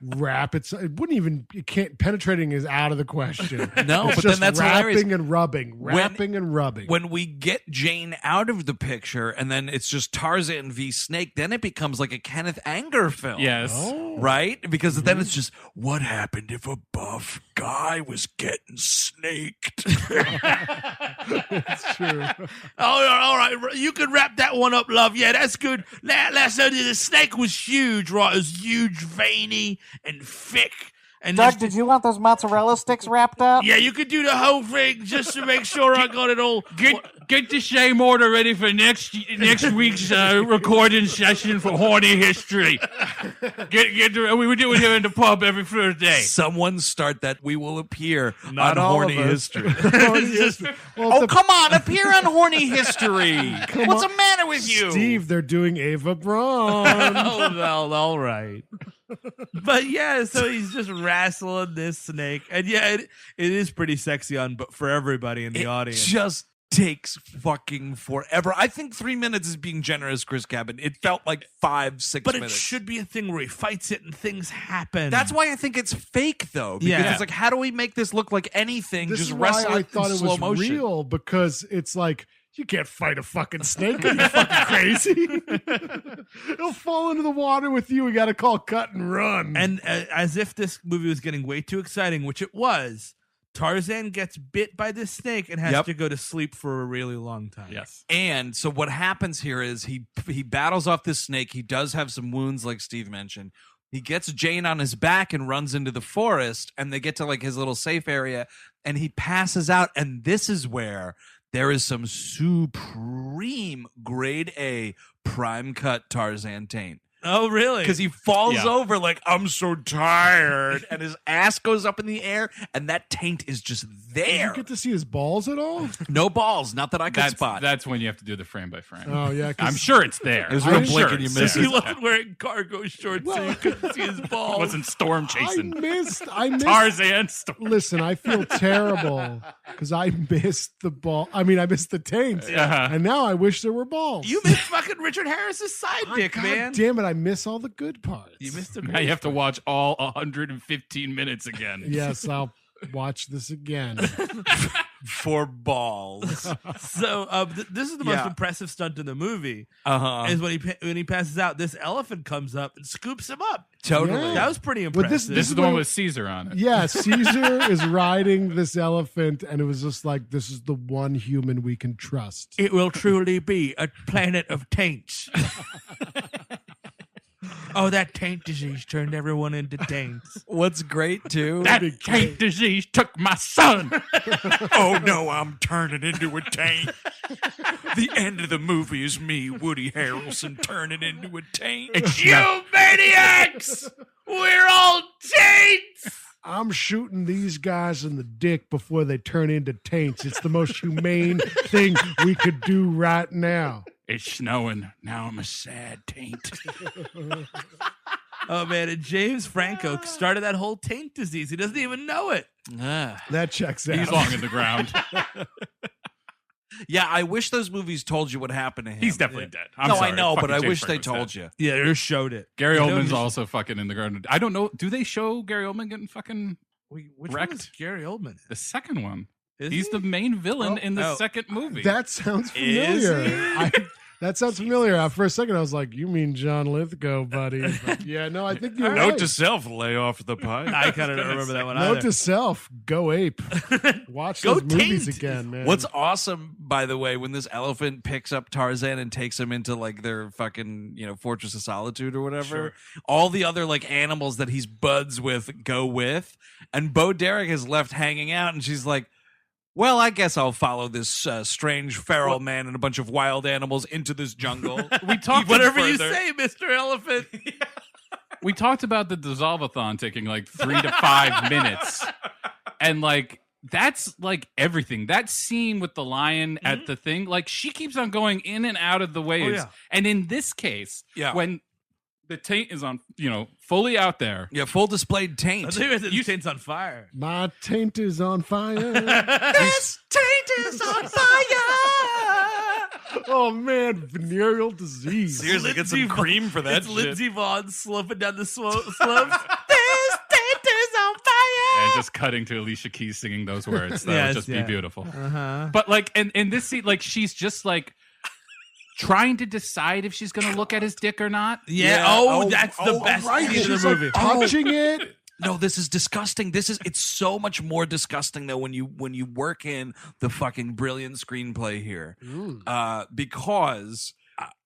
wrap it? It wouldn't even. You can't. Penetrating is out of the question. No, It's but just then that's wrapping hilarious. and rubbing, wrapping and rubbing. When we get Jane out of the picture and then it's just Tarzan v. Snake, then it becomes like a Kenneth Anger film. Yes. Oh. Right? Because then it's just, what happened if a buff guy was getting snaked? It's true. Oh, all right. You can wrap that one up, love. Yeah, that's good. Now, so the snake was huge, right? It was huge, veiny, and thick. And Doug, just- did you want those mozzarella sticks wrapped up? yeah, you could do the whole thing just to make sure I got it all. Get the same order ready for next week's recording session for Horny History. We do it here in the pub every Thursday. Someone start that We Will Appear Not on all Horny of us. History. Well, Oh, the- come on, appear on Horny History. What's the matter with you? Steve, they're doing Ava Braun. Oh, well, all right. But yeah, so he's just wrestling this snake, and yeah, it is pretty sexy but for everybody in the audience. Just takes fucking forever. I think 3 minutes is being generous, Chris Cabin. It felt like 5-6 But minutes. it should be a thing where he fights it and things happen. That's why I think it's fake, though. Because Yeah. it's like, how do we make this look like anything? This just is why wrestle I it thought in it slow was motion. real, because it's like You can't fight a fucking snake. Are you fucking crazy? He'll fall into the water with you. We got to call cut and run. And as if this movie was getting way too exciting, which it was, Tarzan gets bit by this snake and has to go to sleep for a really long time. Yes. And so what happens here is he battles off this snake. He does have some wounds, like Steve mentioned. He gets Jane on his back and runs into the forest, and they get to like his little safe area, and he passes out. And this is where there is some supreme grade A prime cut Tarzan taint. Oh, really? Because he falls over like, I'm so tired, and his ass goes up in the air, and that taint is just Did there. you get to see his balls at all? No balls, not that I could spot. That's when you have to do the frame by frame. Oh, yeah. 'cause I'm sure it's there. There's I'm real sure blink and you it's miss there. He wasn't wearing cargo shorts, so you couldn't see his balls. Wasn't storm chasing. I missed. Tarzan storm. Listen, I feel terrible because I missed the ball. I mean, I missed the taint. Uh-huh. And now I wish there were balls. You missed fucking Richard Harris's sidekick, God man. damn it, I miss all the good parts. You missed him. Now you have to watch all 115 minutes again. Yes, I'll watch this again. For balls. So this is the most Yeah. impressive stunt in the movie. Uh-huh. Is when he passes out, this elephant comes up and scoops him up. Totally. Yeah. That was pretty But impressive. This is the one with Caesar on it. Yeah, Caesar is riding this elephant, and it was just like, this is the one human we can trust. It will truly be a planet of taints. Oh, that taint disease turned everyone into taints. What's great, too? That taint disease took my son. Oh, no, I'm turning into a taint. The end of the movie is me, Woody Harrelson, turning into a taint. You maniacs! We're all taints! I'm shooting these guys in the dick before they turn into taints. It's the most humane thing we could do right now. It's snowing. Now I'm a sad taint. Oh, man, and James Franco started that whole taint disease. He doesn't even know it. That checks out. He's long in the ground. Yeah, I wish those movies told you what happened to him. He's definitely dead. I'm no, sorry. I know, Fucking but I James wish they Franco's told dead. you. Yeah, they just showed it. Gary You know, Oldman's he's- also fucking in the ground. I don't know. Do they show Gary Oldman getting fucking Which one wrecked? is Gary Oldman? The second one. Is He's he? the main villain in the Oh. second movie. That sounds Is familiar. That sounds familiar. For a second, I was like, "You mean John Lithgow, buddy?" But yeah, no, I think you're right. self, lay off the pipe. I kind of don't remember that one Note either. to self: go ape. Watch Go those movies taint. again, man. What's awesome, by the way, when this elephant picks up Tarzan and takes him into like their fucking, Fortress of Solitude or whatever, all the other like animals that he's buds with go with, and Bo Derek is left hanging out, and she's like, well, I guess I'll follow this strange feral man and a bunch of wild animals into this jungle. we talked Whatever you further. say, Mr. Elephant. We talked about the Dissolve-a-thon taking like 3 to 5 minutes. And like that's like everything. That scene with the lion at the thing, like she keeps on going in and out of the waves. yeah. And in this case, Yeah. when the taint is on, fully out there. Yeah, full displayed I taint. think it taint's on fire. My taint is on fire. This taint is on fire. Oh man, venereal disease. Seriously, get some Lindsey cream for that It's shit. Lindsey Vaughn sloping down the slopes. This taint is on fire. And just cutting to Alicia Keys singing those words. That Yes, would just yeah. be beautiful. Uh-huh. But like in this scene, like she's just like trying to decide if she's gonna look at his dick or not. Yeah. Yeah. Oh, that's the Oh, best Right, scene in she's the like movie. touching it. No, this is disgusting. It's so much more disgusting though when you work in the fucking brilliant screenplay here, because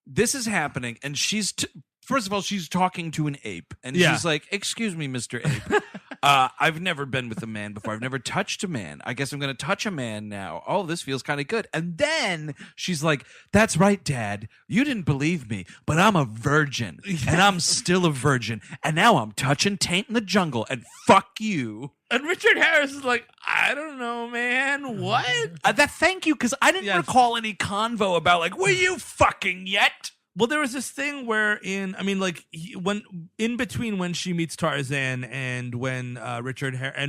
this is happening, and she's first of all she's talking to an ape, and Yeah. she's like, "Excuse me, Mr. Ape, I've never been with a man before. I've never touched a man. I guess I'm going to touch a man now. Oh, this feels kind of good." And then she's like, "That's right, Dad. You didn't believe me, but I'm a virgin, and I'm still a virgin, and now I'm touching taint in the jungle, and fuck you." And Richard Harris is like, I don't know, man. What? Thank you, because I didn't Yes. recall any convo about like, were you fucking yet? Well, there was this thing where when in between when she meets Tarzan and when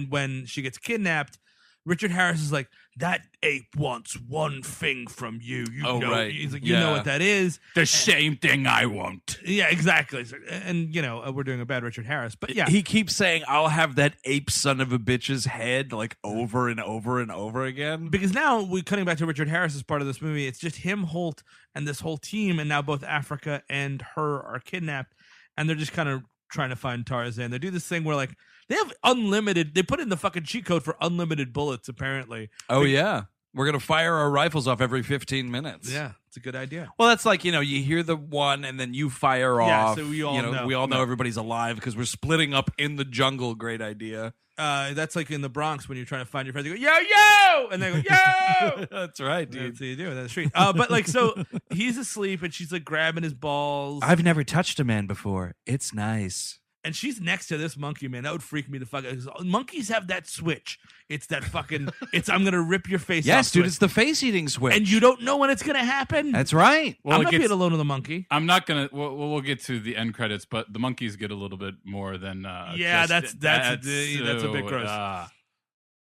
when she gets kidnapped, Richard Harris is like, that ape wants one thing from you. You Oh, know, right. he's like, you know Yeah. what that is. The same thing I want. Yeah, exactly. And we're doing a bad Richard Harris, but yeah, He keeps saying, I'll have that ape son of a bitch's head like over and over and over again. because now we're cutting back to Richard Harris as part of this movie. It's just him, Holt, and this whole team, and now both Africa and her are kidnapped, and they're just kind of trying to find Tarzan. They do this thing where like they have unlimited. They put in the fucking cheat code for unlimited bullets. Apparently, Oh, yeah. We're going to fire our rifles off every 15 minutes. yeah, it's a good idea. Well, that's like, you hear the one and then you fire Yeah, off. so we all know. We all know everybody's alive because we're splitting up in the jungle. Great idea. That's like in the Bronx when you're trying to find your friends. You go, yo, yo! And they go, yo! That's right, dude. That's what you do in the street. But like, so he's asleep and she's like grabbing his balls. I've never touched a man before. It's nice. And she's next to this monkey, man. That would freak me the fuck out. 'Cause monkeys have that switch. It's that fucking, I'm going to rip your face off. Yes, dude, switch. it's the face-eating switch. And you don't know when it's going to happen. That's right. Well, I'm it not gets- being alone with a monkey. I'm not gonna. We'll get to the end credits, but the monkeys get a little bit more than. Yeah, just- that's a bit gross.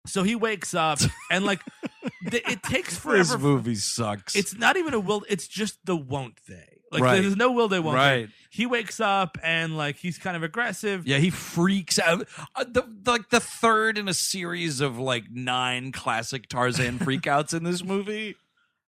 So he wakes up and like, it takes forever. This movie sucks. It's not even a will. It's just the won't they. Like Right. there's no will they won't Right. they. He wakes up and like he's kind of aggressive. Yeah, he freaks out. The third in a series of like 9 classic Tarzan freakouts in this movie.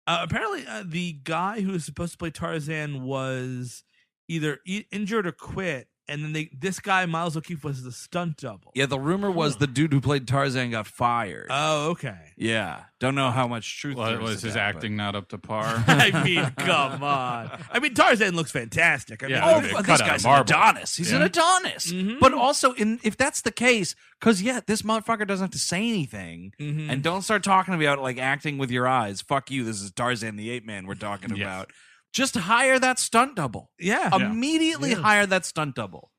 Apparently, the guy who was supposed to play Tarzan was either injured or quit, and then this guy Miles O'Keefe was the stunt double. Yeah, the rumor was the dude who played Tarzan got fired. Oh, okay. Yeah, don't know how much truth. Well, there is was to his that, acting not up to par? I mean, come on. I mean, Tarzan looks fantastic. I mean, Yeah, but- cut this out of guy's an marble. Adonis. He's an Yeah. Adonis. Mhm. But also, if that's the case, because this motherfucker doesn't have to say anything, Mhm. and don't start talking about like acting with your eyes. Fuck you. This is Tarzan the Ape Man we're talking Yes. about. Just hire that stunt double. yeah. Immediately Yeah. hire that stunt double.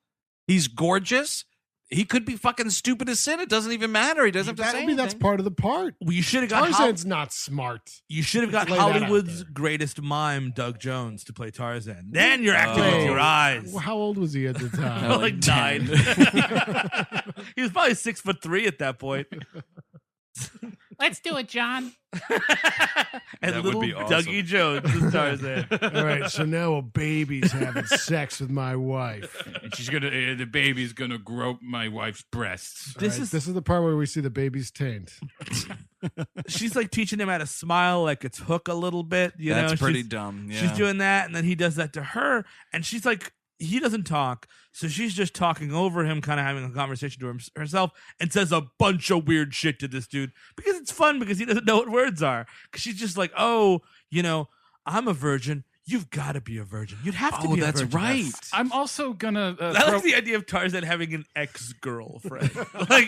He's gorgeous. He could be fucking stupid as sin. It doesn't even matter. He doesn't have to say anything. That's part of the part. Well, you should have got Tarzan's not smart. you should have got Lay that out Hollywood's there. greatest mime, Doug Jones, to play Tarzan. Then you're acting with Wait, your eyes. How old was he at the time? Like 9. He was probably 6'3" at that point. Let's do it, John. And That would little be awesome. Dougie Jones is Tarzan. All right, so now a baby's having sex with my wife. And she's gonna. The baby's gonna grope my wife's breasts. All right, this is the part where we see the baby's taint. She's like teaching him how to smile like it's Hook a little bit. You That's know, pretty she's, dumb. Yeah. She's doing that, and then he does that to her, and she's like, he doesn't talk, so she's just talking over him, kind of having a conversation to herself, and says a bunch of weird shit to this dude because it's fun because he doesn't know what words are. Because she's just like, oh, I'm a virgin. You've got to be a virgin. You'd have to Oh, be a that's virgin. right. I'm also gonna. I throw- like the idea of Tarzan having an ex-girlfriend. Like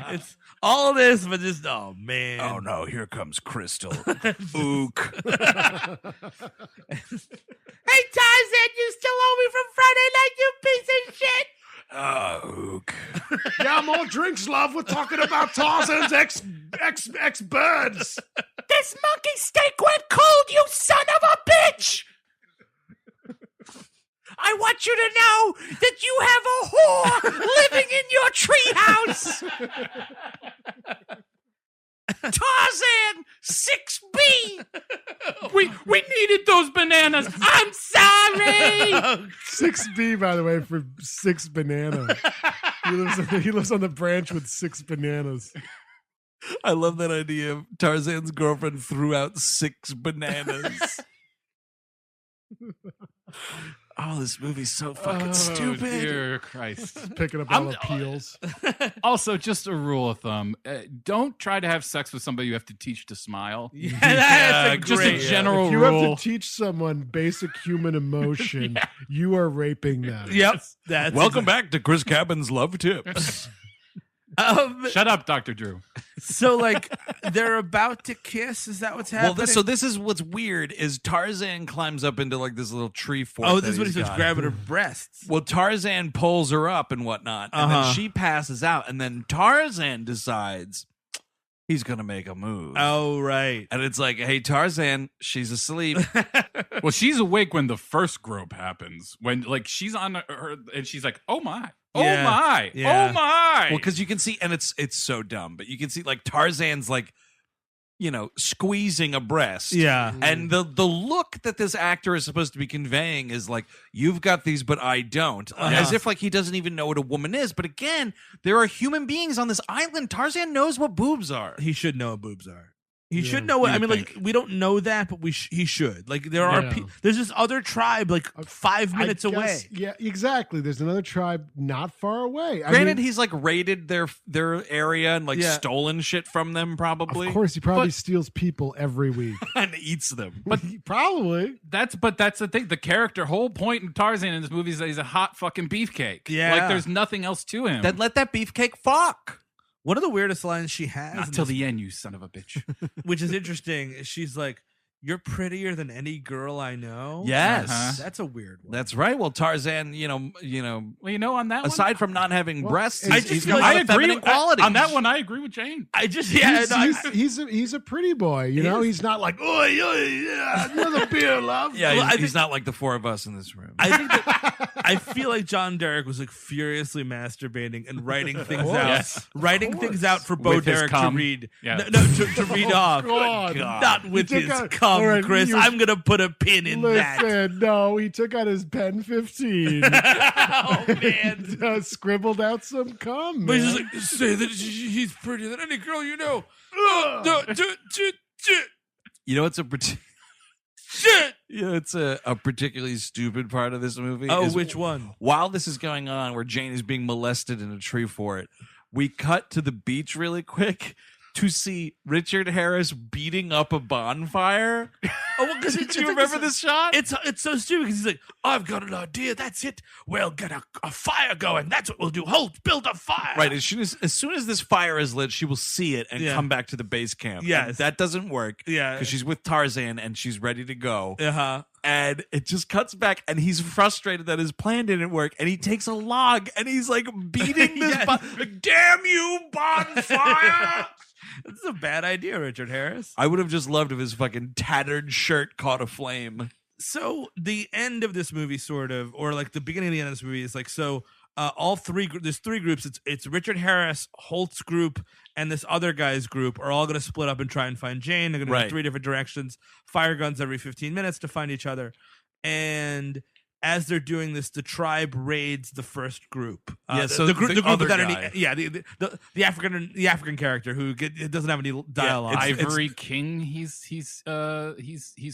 it's all this, but just oh man. Oh no! Here comes Crystal. Ook. Hey Tarzan, you still owe me from Friday night, you piece of shit. Ook. Yeah, more drinks, love. We're talking about Tarzan's ex birds. This monkey steak went cold, you son of a bitch! I want you to know that you have a whore living in your treehouse! Tarzan 6B! we needed those bananas. I'm sorry! 6B, by the way, for 6 banana. He lives on the branch with 6 bananas. I love that idea. Tarzan's girlfriend threw out 6 bananas. Oh, this movie's so fucking stupid. Dear Christ. Picking up all the peels. Also, just a rule of thumb: don't try to have sex with somebody you have to teach to smile. Yeah, that's a just great a general If you rule. have to teach someone basic human emotion, you are raping them. Yep. That's Welcome back to Chris Cabin's Love Tips. Shut up, Dr. Drew. So like they're about to kiss. Is that what's happening? So this is what's weird is Tarzan climbs up into like this little tree fort. oh, that this is when he he's starts got. grabbing her breasts. Well, Tarzan pulls her up and whatnot, and Uh-huh. then she passes out, and then Tarzan decides he's gonna make a move. Oh right. And it's like, hey, Tarzan, she's asleep. Well, she's awake when the first grope happens. When like she's on her and she's like, "Oh my, oh Yeah. my, Yeah. oh my." Well, because you can see, and it's so dumb, but you can see like Tarzan's like squeezing a breast. Yeah. And the look that this actor is supposed to be conveying is like, you've got these, but I don't. As if like he doesn't even know what a woman is. But again, there are human beings on this island. Tarzan knows what boobs are. He should know what boobs are. He should know what. I mean, like we don't know that, but he should. Like there are. There's this other tribe like 5 minutes away. Yeah, exactly. There's another tribe not far away. Granted, he's like raided their area and like stolen shit from them. Probably. Of course, he probably steals people every week and eats them. But probably that's the thing. The character whole point in Tarzan in this movie is that he's a hot fucking beefcake. Yeah, like there's nothing else to him. Then let that beefcake fuck. One of the weirdest lines she has, not till the end, you son of a bitch. Which is interesting. She's like, "You're prettier than any girl I know." Yes, that's a weird one. That's right. Well, Tarzan, Well, on that aside one, from not having breasts, he's got I a lot of feminine agree qualities. on that one. I agree with Jane. he's a pretty boy. He's not like, oh yeah, another beer, love. Yeah, well, he's not like the four of us in this room. I think I feel like John Derek was like furiously masturbating and writing things out for Bo With his Derek to cum. read. Yeah. No, to read off. God. Not with his cum, all right, Chris. I'm gonna put a pin in that. Listen, no, he took out his pen 15. Oh man. and, scribbled out some cum. But he's man. just like, say that he's prettier than any girl you know. It's a particularly stupid part of this movie. Oh, is which one? While this is going on, where Jane is being molested in a tree fort, we cut to the beach really quick to see Richard Harris beating up a bonfire. Oh, well, because do you remember this shot? It's so stupid because he's like, I've got an idea. That's it. We'll get a fire going. That's what we'll do. Build a fire. Right. As soon as this fire is lit, she will see it and come back to the base camp. Yes. And that doesn't work. Yeah. Because she's with Tarzan and she's ready to go. Uh-huh. And it just cuts back, and he's frustrated that his plan didn't work. And he takes a log and he's like beating this. Damn you, bonfire! This is a bad idea, Richard Harris. I would have just loved if his fucking tattered shirt caught a flame. So the end of this movie, sort of, or like the beginning of the end of this movie, is like so. All three. There's three groups. It's Richard Harris, Holt's group, and this other guy's group are all going to split up and try and find Jane. They're going to go 3 different directions. Fire guns every 15 minutes to find each other. And as they're doing this, the tribe raids the first group. So the group other without guy. the African character who doesn't have any dialogue. Ivory King. He's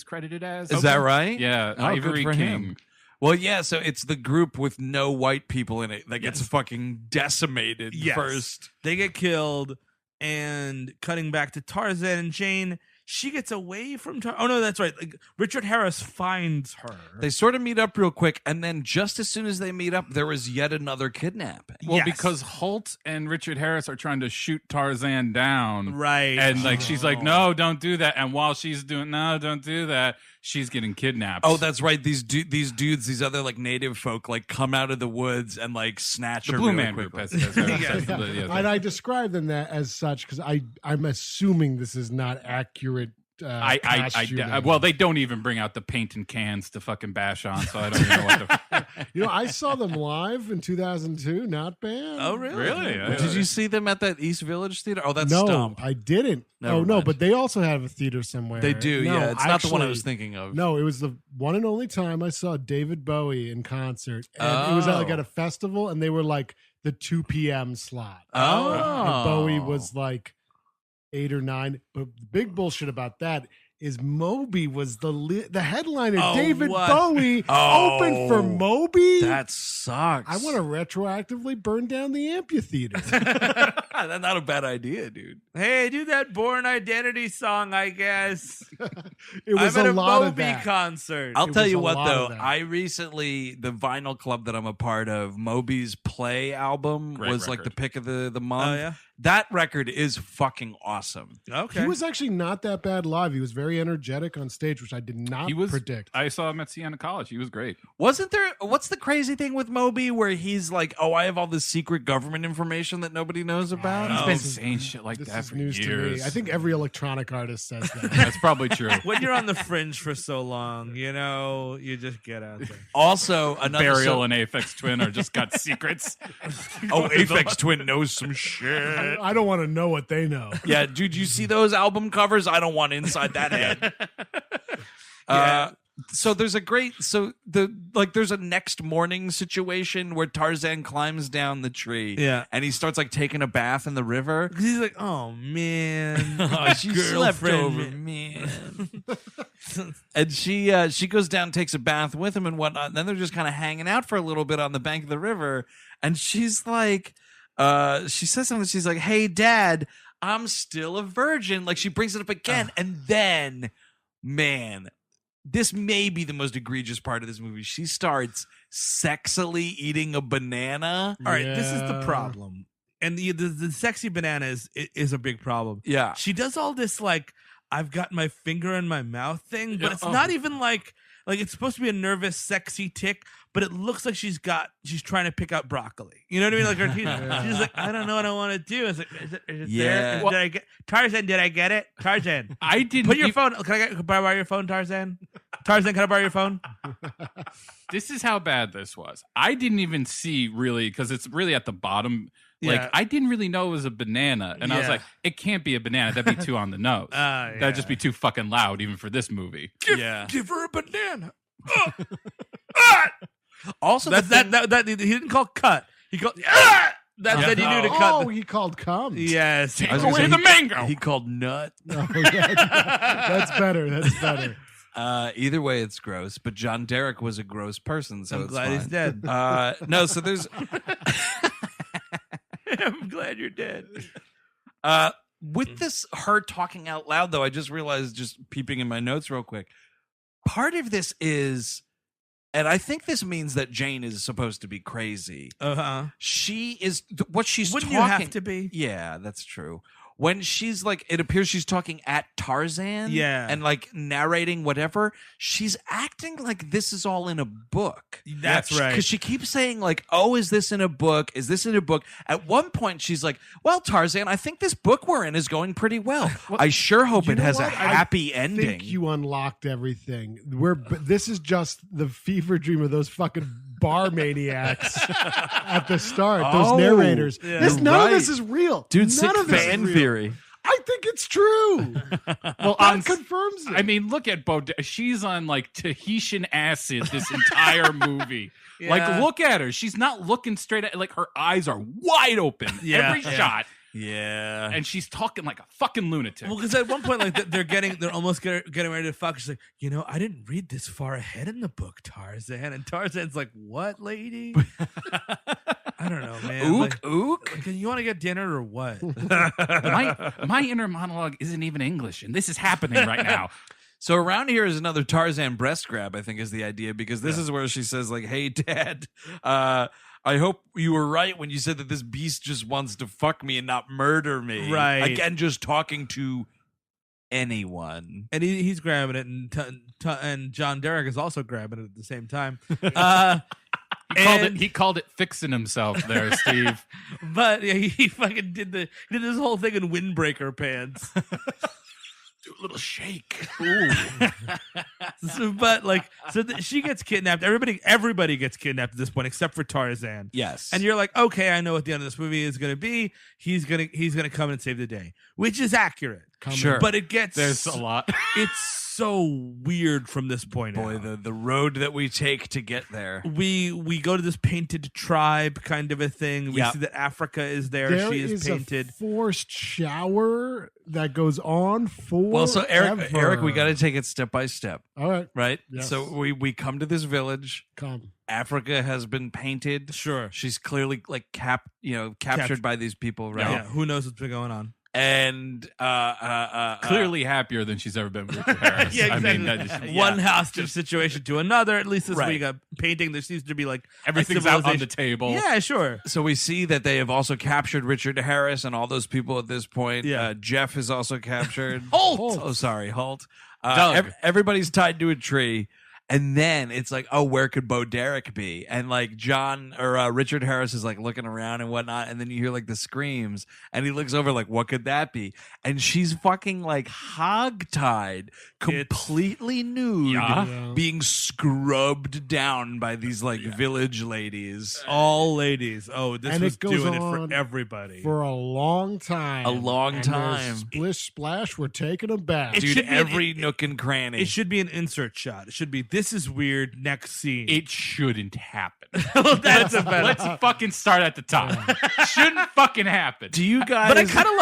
credited as. Is that right? Yeah, Oh, Ivory good for King. him. Well, yeah, so it's the group with no white people in it that gets fucking decimated first. They get killed, and cutting back to Tarzan and Jane, she gets away from Oh, no, that's right. Like, Richard Harris finds her. They sort of meet up real quick, and then just as soon as they meet up, there is yet another kidnapping. Well, because Holt and Richard Harris are trying to shoot Tarzan down. Right. And like she's like, no, don't do that. And while she's doing, no, don't do that, she's getting kidnapped. Oh, that's right. These dudes, these other like native folk, like come out of the woods and like snatch the her Blue really Man quickly. Group. And I describe them that as such because I'm assuming this is not accurate. Well, they don't even bring out the paint and cans to fucking bash on, so I don't even know what the. I saw them live in 2002. Not bad. Oh, really? Really? Did you see them at that East Village theater? Oh, that's no, Stump. I didn't. Never no, mind. but they also have a theater somewhere. They do, No, yeah. It's not the one I was actually, thinking of. No, it was the one and only time I saw David Bowie in concert. And it was at a festival, and they were like the 2 p.m. slot. Oh. And Bowie was like 8 or 9. But the big bullshit about that is Moby was the headliner. Oh, David what? Bowie opened for Moby. That sucks. I want to retroactively burn down the amphitheater. That's not a bad idea, dude. Hey, do that Born Identity song, I guess. It was I'm at a lot of Moby that. concert. I'll It tell was you a what, lot though. of that. I recently, the vinyl club that I'm a part of, Moby's Play album Great was like the record. pick of the month. Oh, yeah? That record is fucking awesome. Okay. He was actually not that bad live. He was very energetic on stage, which I did not He was. predict. I saw him at Siena College. He was great. Wasn't there, what's the crazy thing with Moby where he's like, oh, I have all this secret government information that nobody knows about? He's Oh, been saying shit like This that is for news to years. me. I think every electronic artist says that. that's probably true. When you're on the fringe for so long, you just get out there. Also, another Burial and Aphex Twin are just got secrets. Oh, Aphex Twin knows some shit. I don't want to know what they know. Yeah, dude, you see those album covers? I don't want inside that head. So there's there's a next morning situation where Tarzan climbs down the tree. Yeah. And he starts like taking a bath in the river. He's like, oh man, Oh, she slept girlfriend. over, man. And she goes down, takes a bath with him and whatnot. And then they're just kind of hanging out for a little bit on the bank of the river. And she's like, she says something. She's like, "Hey, Dad, I'm still a virgin." Like she brings it up again, and then, man, this may be the most egregious part of this movie. She starts sexily eating a banana. All right, this is the Yeah. problem, and the sexy banana is a big problem. Yeah. She does all this like I've got my finger in my mouth thing, but it's not even like it's supposed to be a nervous, sexy tick, but it looks like she's trying to pick out broccoli. You know what I mean? Like she's like, I don't know what I want to do. Is it Yeah. there? Did I get Tarzan? Did I get it? Tarzan, I didn't. put your phone. Can I borrow your phone, Tarzan? Tarzan, can I borrow your phone? This is how bad this was. I didn't even see really because it's really at the bottom. Like Yeah. I didn't really know it was a banana, and I was Yeah. like, it can't be a banana. That'd be too on the nose. Yeah. That'd just be too fucking loud, even for this movie. Yeah. Give her a banana. Also, That's the thing- that he didn't call cut. He called then you knew to cut. Oh, he called cum. Yes. Take I was gonna away say the mango. he called nut. Oh, yeah. That's better. That's better. Either way, it's gross. But John Derek was a gross person, so I'm it's glad fine. he's dead. No, so there's I'm glad you're dead. with this her talking out loud though. I just realized, just peeping in my notes real quick, part of this is, and I think this means that Jane is supposed to be crazy. She is what she's Wouldn't talking. you have to be? Yeah, that's true. When she's like, it appears she's talking at Tarzan, Yeah. and like narrating whatever. She's acting like this is all in a book. That's right. Because she keeps saying like, "Oh, is this in a book? Is this in a book?" At one point, she's like, "Well, Tarzan, I think this book we're in is going pretty well. I sure hope You it know has a what? happy I ending." think you unlocked everything. This is just the fever dream of those fucking bar maniacs at the start. Those Oh, narrators. yeah. None You're of this right. is real. Dude, None sick of this is fan real. theory. I think it's true. Well, That confirms it. I mean, look at she's on like Tahitian acid this entire movie. Yeah. Like, look at her. She's not looking straight at. Like, her eyes are wide open Yeah. every shot, Yeah. and she's talking like a fucking lunatic. Well, because at one point, like they're almost getting ready to fuck. She's like, I didn't read this far ahead in the book, Tarzan. And Tarzan's like, what, lady? I don't know, man. Ook. You want to get dinner or what? my inner monologue isn't even English, and this is happening right now. So around here is another Tarzan breast grab, I think is the idea, because this is where she says like, "Hey, Dad, I hope you were right when you said that this beast just wants to fuck me and not murder me." Right. Again, just talking to anyone. And he's grabbing it, and John Derek is also grabbing it at the same time. He called it fixing himself there, Steve. But yeah, he fucking did this whole thing in windbreaker pants. Do a little shake. She gets kidnapped. Everybody gets kidnapped at this point except for Tarzan. Yes. And you're like, okay, I know what the end of this movie is going to be. He's gonna come and save the day, which is accurate. Sure. But it gets There's a lot. It's so weird from this point. Boy, out. the road that we take to get there. We go to this painted tribe kind of a thing. We Yep. see that Africa is there. There She is painted. a forced shower that goes on for. Well, so Eric, we got to take it step by step, All right, right? Yes. So we come to this village. come. Africa has been painted. Sure. She's clearly like captured by these people, right? Yeah. Who knows what's been going on? And Clearly happier than she's ever been with Richard Harris. Yeah, I mean, exactly. that is, One hostage situation to another. At least this Right. week, a painting. There seems to be like a everything's out on the civilization- table. Yeah, sure. so we see that they have also captured Richard Harris and all those people at this point. Yeah. Jeff is also captured. Holt! Oh, sorry, Halt. Doug. Everybody's tied to a tree. And then it's like, oh, where could Bo Derek be? And like John or Richard Harris is like looking around and whatnot. And then you hear like the screams and he looks over like, what could that be? And she's fucking like hogtied, completely nude, Yeah. being scrubbed down by these like village ladies. All ladies. Oh, this And was it goes doing it on for everybody. for a long time. A long And time. there's Splish splash, we're taking them back. It Dude, should be every nook and cranny. It should be an insert shot. It should be, this is weird, next scene. It shouldn't happen. Well, that's a better. Let's fucking start at the top. Shouldn't fucking happen. Do you guys? But I kind of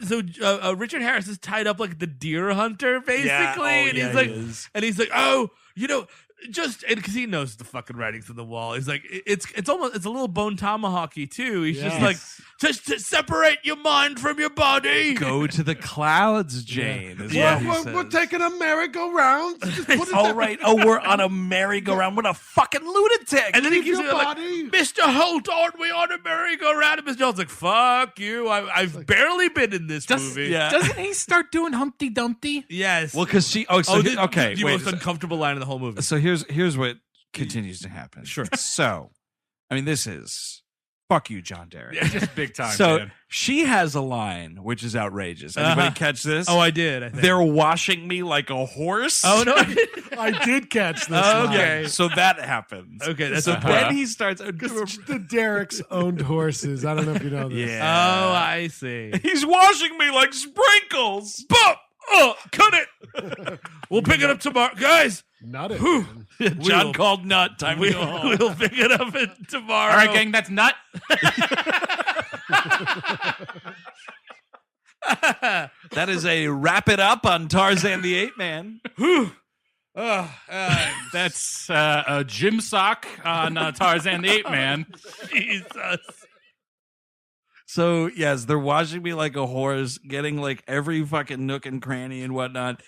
love so Richard Harris is tied up like the deer hunter, basically, and yeah, he's like, he is. oh, just because he knows the fucking writings on the wall. He's like, it's a little Bone Tomahawky too. He's just like, just to separate your mind from your body. Go to the clouds, Jane. Is Yeah. what he says. We're taking a merry-go-round. Just put it Oh, down. right. Oh, we're on a merry-go-round. What a fucking lunatic. And then he Leave keeps your like, body. Mr. Holt, aren't we on a merry-go-round? And Mr. Holt's like, fuck you. I've barely been in this movie. yeah. Doesn't he start doing Humpty Dumpty? Yes. Well, because she. Oh, so okay. The Wait. most uncomfortable line in the whole movie. So here's what continues to happen. Sure. So, I mean, this is fuck you, John Derek. Just big time, So man. she has a line which is outrageous. Anybody Uh-huh. catch this? Oh, I did. I think. They're washing me like a horse. Oh no. I did catch this. Okay, line. so that happens. Okay, that's so a- then he starts. The Derek's owned horses. I don't know if you know this. Yeah. Oh, I see. He's washing me like sprinkles. Bop! Oh, cut it. We'll pick it up tomorrow, guys. Not it. Whew. man. John will- called nut. Time to go home. We'll pick it up tomorrow. All right, gang, that's nut. That is a wrap it up on Tarzan the Ape Man. That's a gym sock on Tarzan the Ape Man. Jesus. So yes, they're washing me like a horse, getting like every fucking nook and cranny and whatnot.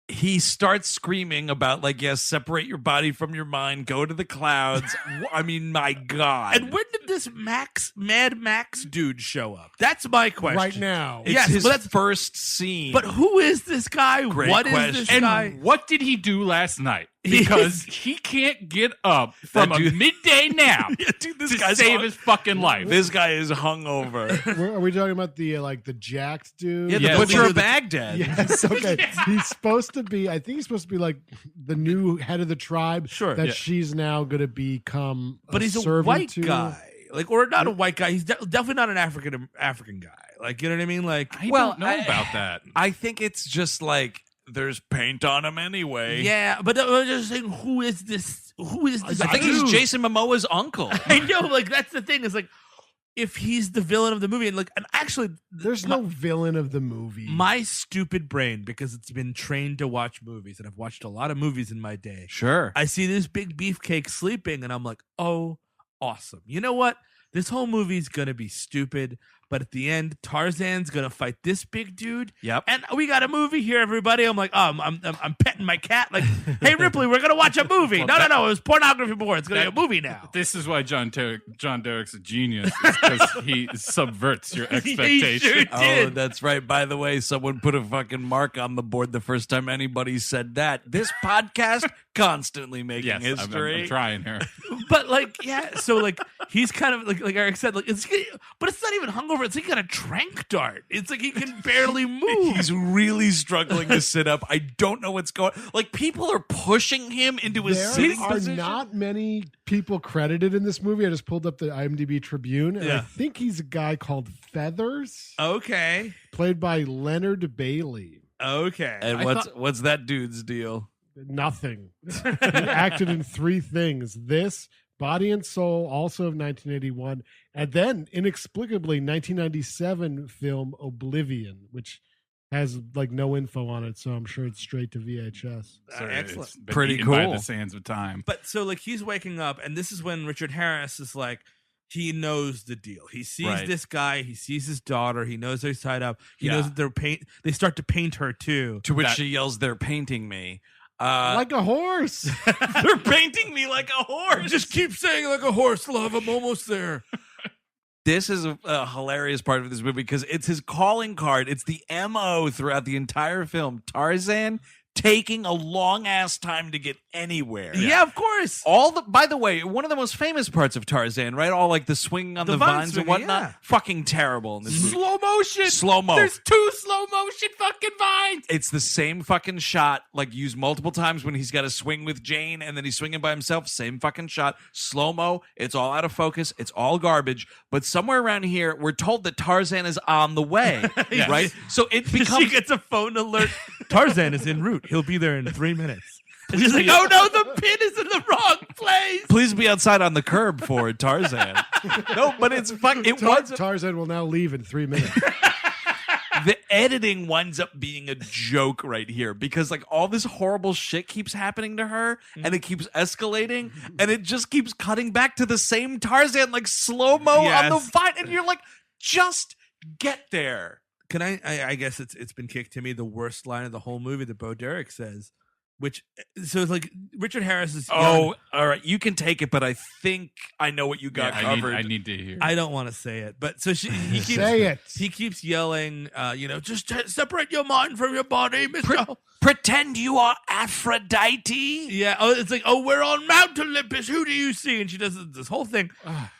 He starts screaming about like, yes, separate your body from your mind, go to the clouds. I mean, my God. And when did this Mad Max dude show up? That's my question. Right now. It's Yes, his but that's- first scene. But who is this guy? Great What is question. this And guy? what did he do last night? Because he can't get up from a dude- midday nap Yeah, dude, this to guy's save hung- his fucking life. This guy is hungover. Are we talking about the the jacked dude? Yeah, the Yeah, butcher the- of Baghdad. Yes. Okay. He's supposed to be. I think he's supposed to be like the new head of the tribe. Sure. That Yeah. she's now going to become. But he's a servant white to. guy. Like, or not a white guy. He's definitely not an African guy. Like, you know what I mean? Like, I Well, don't know I- about that. I think it's just like there's paint on him anyway. yeah. But I'm just saying, who is this? Who is this? I think he's dude? Jason Momoa's uncle. I know. Like, that's the thing. Is like, if he's the villain of the movie, and like, and actually, There's no villain of the movie. my stupid brain, because it's been trained to watch movies, and I've watched a lot of movies in my day. Sure. I see this big beefcake sleeping, and I'm like, oh, awesome. You know what? This whole movie's gonna be stupid, but at the end, Tarzan's gonna fight this big dude. Yep. And we got a movie here, everybody. I'm like, oh, I'm petting my cat. Like, hey Ripley, we're gonna watch a movie. No, it was pornography before. It's gonna be a movie now. This is why John Derek's a genius, because he subverts your expectations. Sure Oh, did. that's right. By the way, someone put a fucking mark on the board the first time anybody said that. This podcast constantly making Yes, history. I'm trying here. But like, yeah, so like he's kind of like Eric said, like but it's not even hungover. It's like he got a trank dart. It's like he can barely move. He's really struggling to sit up. I don't know what's going. Like people are pushing him into a there sitting are position. not many people credited in this movie. I just pulled up the IMDb Tribune, and I Yeah. think he's a guy called Feathers, Okay. played by Leonard Bailey. Okay. And what's that dude's deal? Nothing. He acted in 3 things: this, Body and Soul, also of 1981, and then inexplicably 1997 film Oblivion, which has like no info on it, so I'm sure it's straight to VHS. So excellent. it's been Pretty eaten by cool. the sands of time. But so like he's waking up, and this is when Richard Harris is like, he knows the deal. He sees Right. this guy. He sees his daughter. He knows they're tied up. He Yeah. knows that they start to paint her too. To which That- she yells, "They're painting me." Like a horse. They're painting me like a horse. Just keep saying like a horse, love. I'm almost there. This is a hilarious part of this movie because it's his calling card. It's the MO throughout the entire film. Tarzan taking a long ass time to get anywhere. Yeah, of course. By the way, one of the most famous parts of Tarzan, right? All like the swinging on the vine vines swinging, and whatnot. yeah. Fucking terrible in this movie. Slow motion. Slow-mo. There's 2 slow motion fucking vines. It's the same fucking shot, like used multiple times when he's got to swing with Jane and then he's swinging by himself. Same fucking shot. Slow-mo. It's all out of focus. It's all garbage. But somewhere around here, we're told that Tarzan is on the way, right? So it becomes... She gets a phone alert. Tarzan is en route. He'll be there in 3 minutes. And she's like, oh no, the pin is in the wrong place. Please be outside on the curb for Tarzan. No, but it's fucking... Tarzan will now leave in 3 minutes. The editing winds up being a joke right here because like all this horrible shit keeps happening to her and it keeps escalating and it just keeps cutting back to the same Tarzan like slow-mo on the vine and you're like, just get there. Can I guess it's been kicked to me the worst line of the whole movie that Bo Derek says, which so it's like Richard Harris is all right, you can take it, but I think I know what you got covered. I need to hear. I don't want to say it, but so he keeps say it. He keeps yelling, just separate your mind from your body, Mister. Pretend you are Aphrodite. Yeah. Oh, it's like, we're on Mount Olympus. Who do you see? And she does this whole thing,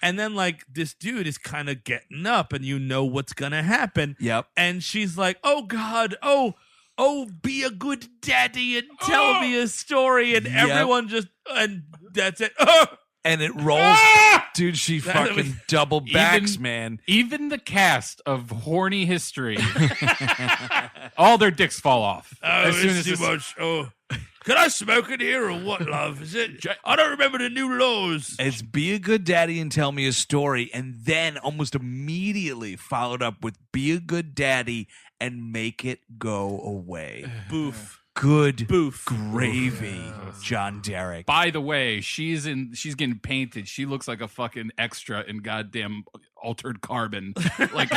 and then like this dude is kind of getting up, and you know what's gonna happen. Yep. And she's like, oh God, oh, be a good daddy and tell me a story. And everyone and that's it. And it rolls. Dude, she fucking double backs, man. Even the cast of horny history, all their dicks fall off. As soon as too much. Can I smoke in here or what, love? Is it? I don't remember the new laws. It's be a good daddy and tell me a story. And then almost immediately followed up with be a good daddy and make it go away. Boof. Good boof gravy, John Derek. By the way, she's getting painted. She looks like a fucking extra in goddamn Altered Carbon. Like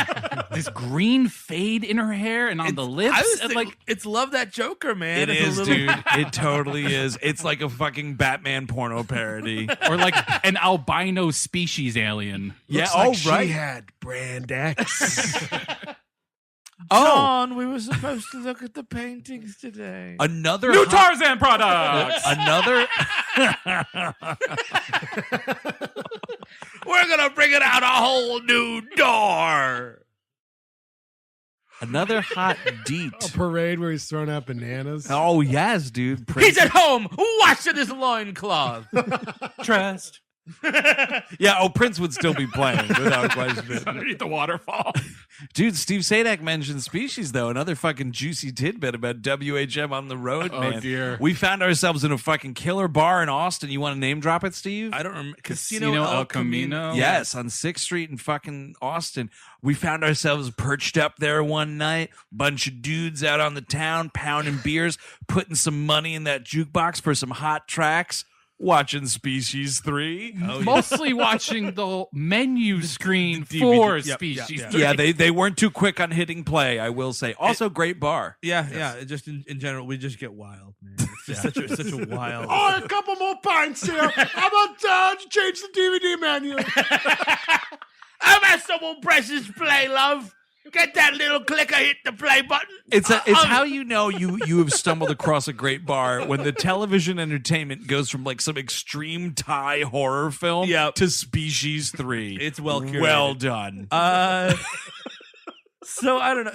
this green fade in her hair and on the lips. I was and thinking, it's Love That Joker, man. It is, dude. It totally is. It's like a fucking Batman porno parody. Or like an albino species alien. Looks like she had Brand X. John, we were supposed to look at the paintings today. Another new Tarzan products. We're gonna bring it out a whole new door. Another hot deet. A parade where he's throwing out bananas. Oh yes, dude. He's at home washing his loincloth. Trust. Yeah, Prince would still be playing without question. Underneath the waterfall. Dude, Steve Sadak mentioned Species, though. Another fucking juicy tidbit about WHM on the road, man. Oh, dear. We found ourselves in a fucking killer bar in Austin. You want to name drop it, Steve? I don't remember. Casino El Camino? Yes, on 6th Street in fucking Austin. We found ourselves perched up there one night. Bunch of dudes out on the town, pounding beers, putting some money in that jukebox for some hot tracks. Watching Species 3. Mostly watching the menu screen for Species 3. Yeah, they weren't too quick on hitting play, I will say. Also, great bar. Yeah. Just in general, we just get wild, man. It's just such a wild. Oh, a couple more pints here. How about to change the DVD menu? How about someone presses play, love? Get that little clicker, hit the play button. It's how you know you have stumbled across a great bar when the television entertainment goes from like some extreme Thai horror film to Species 3. It's well curated. Well done. So I don't know.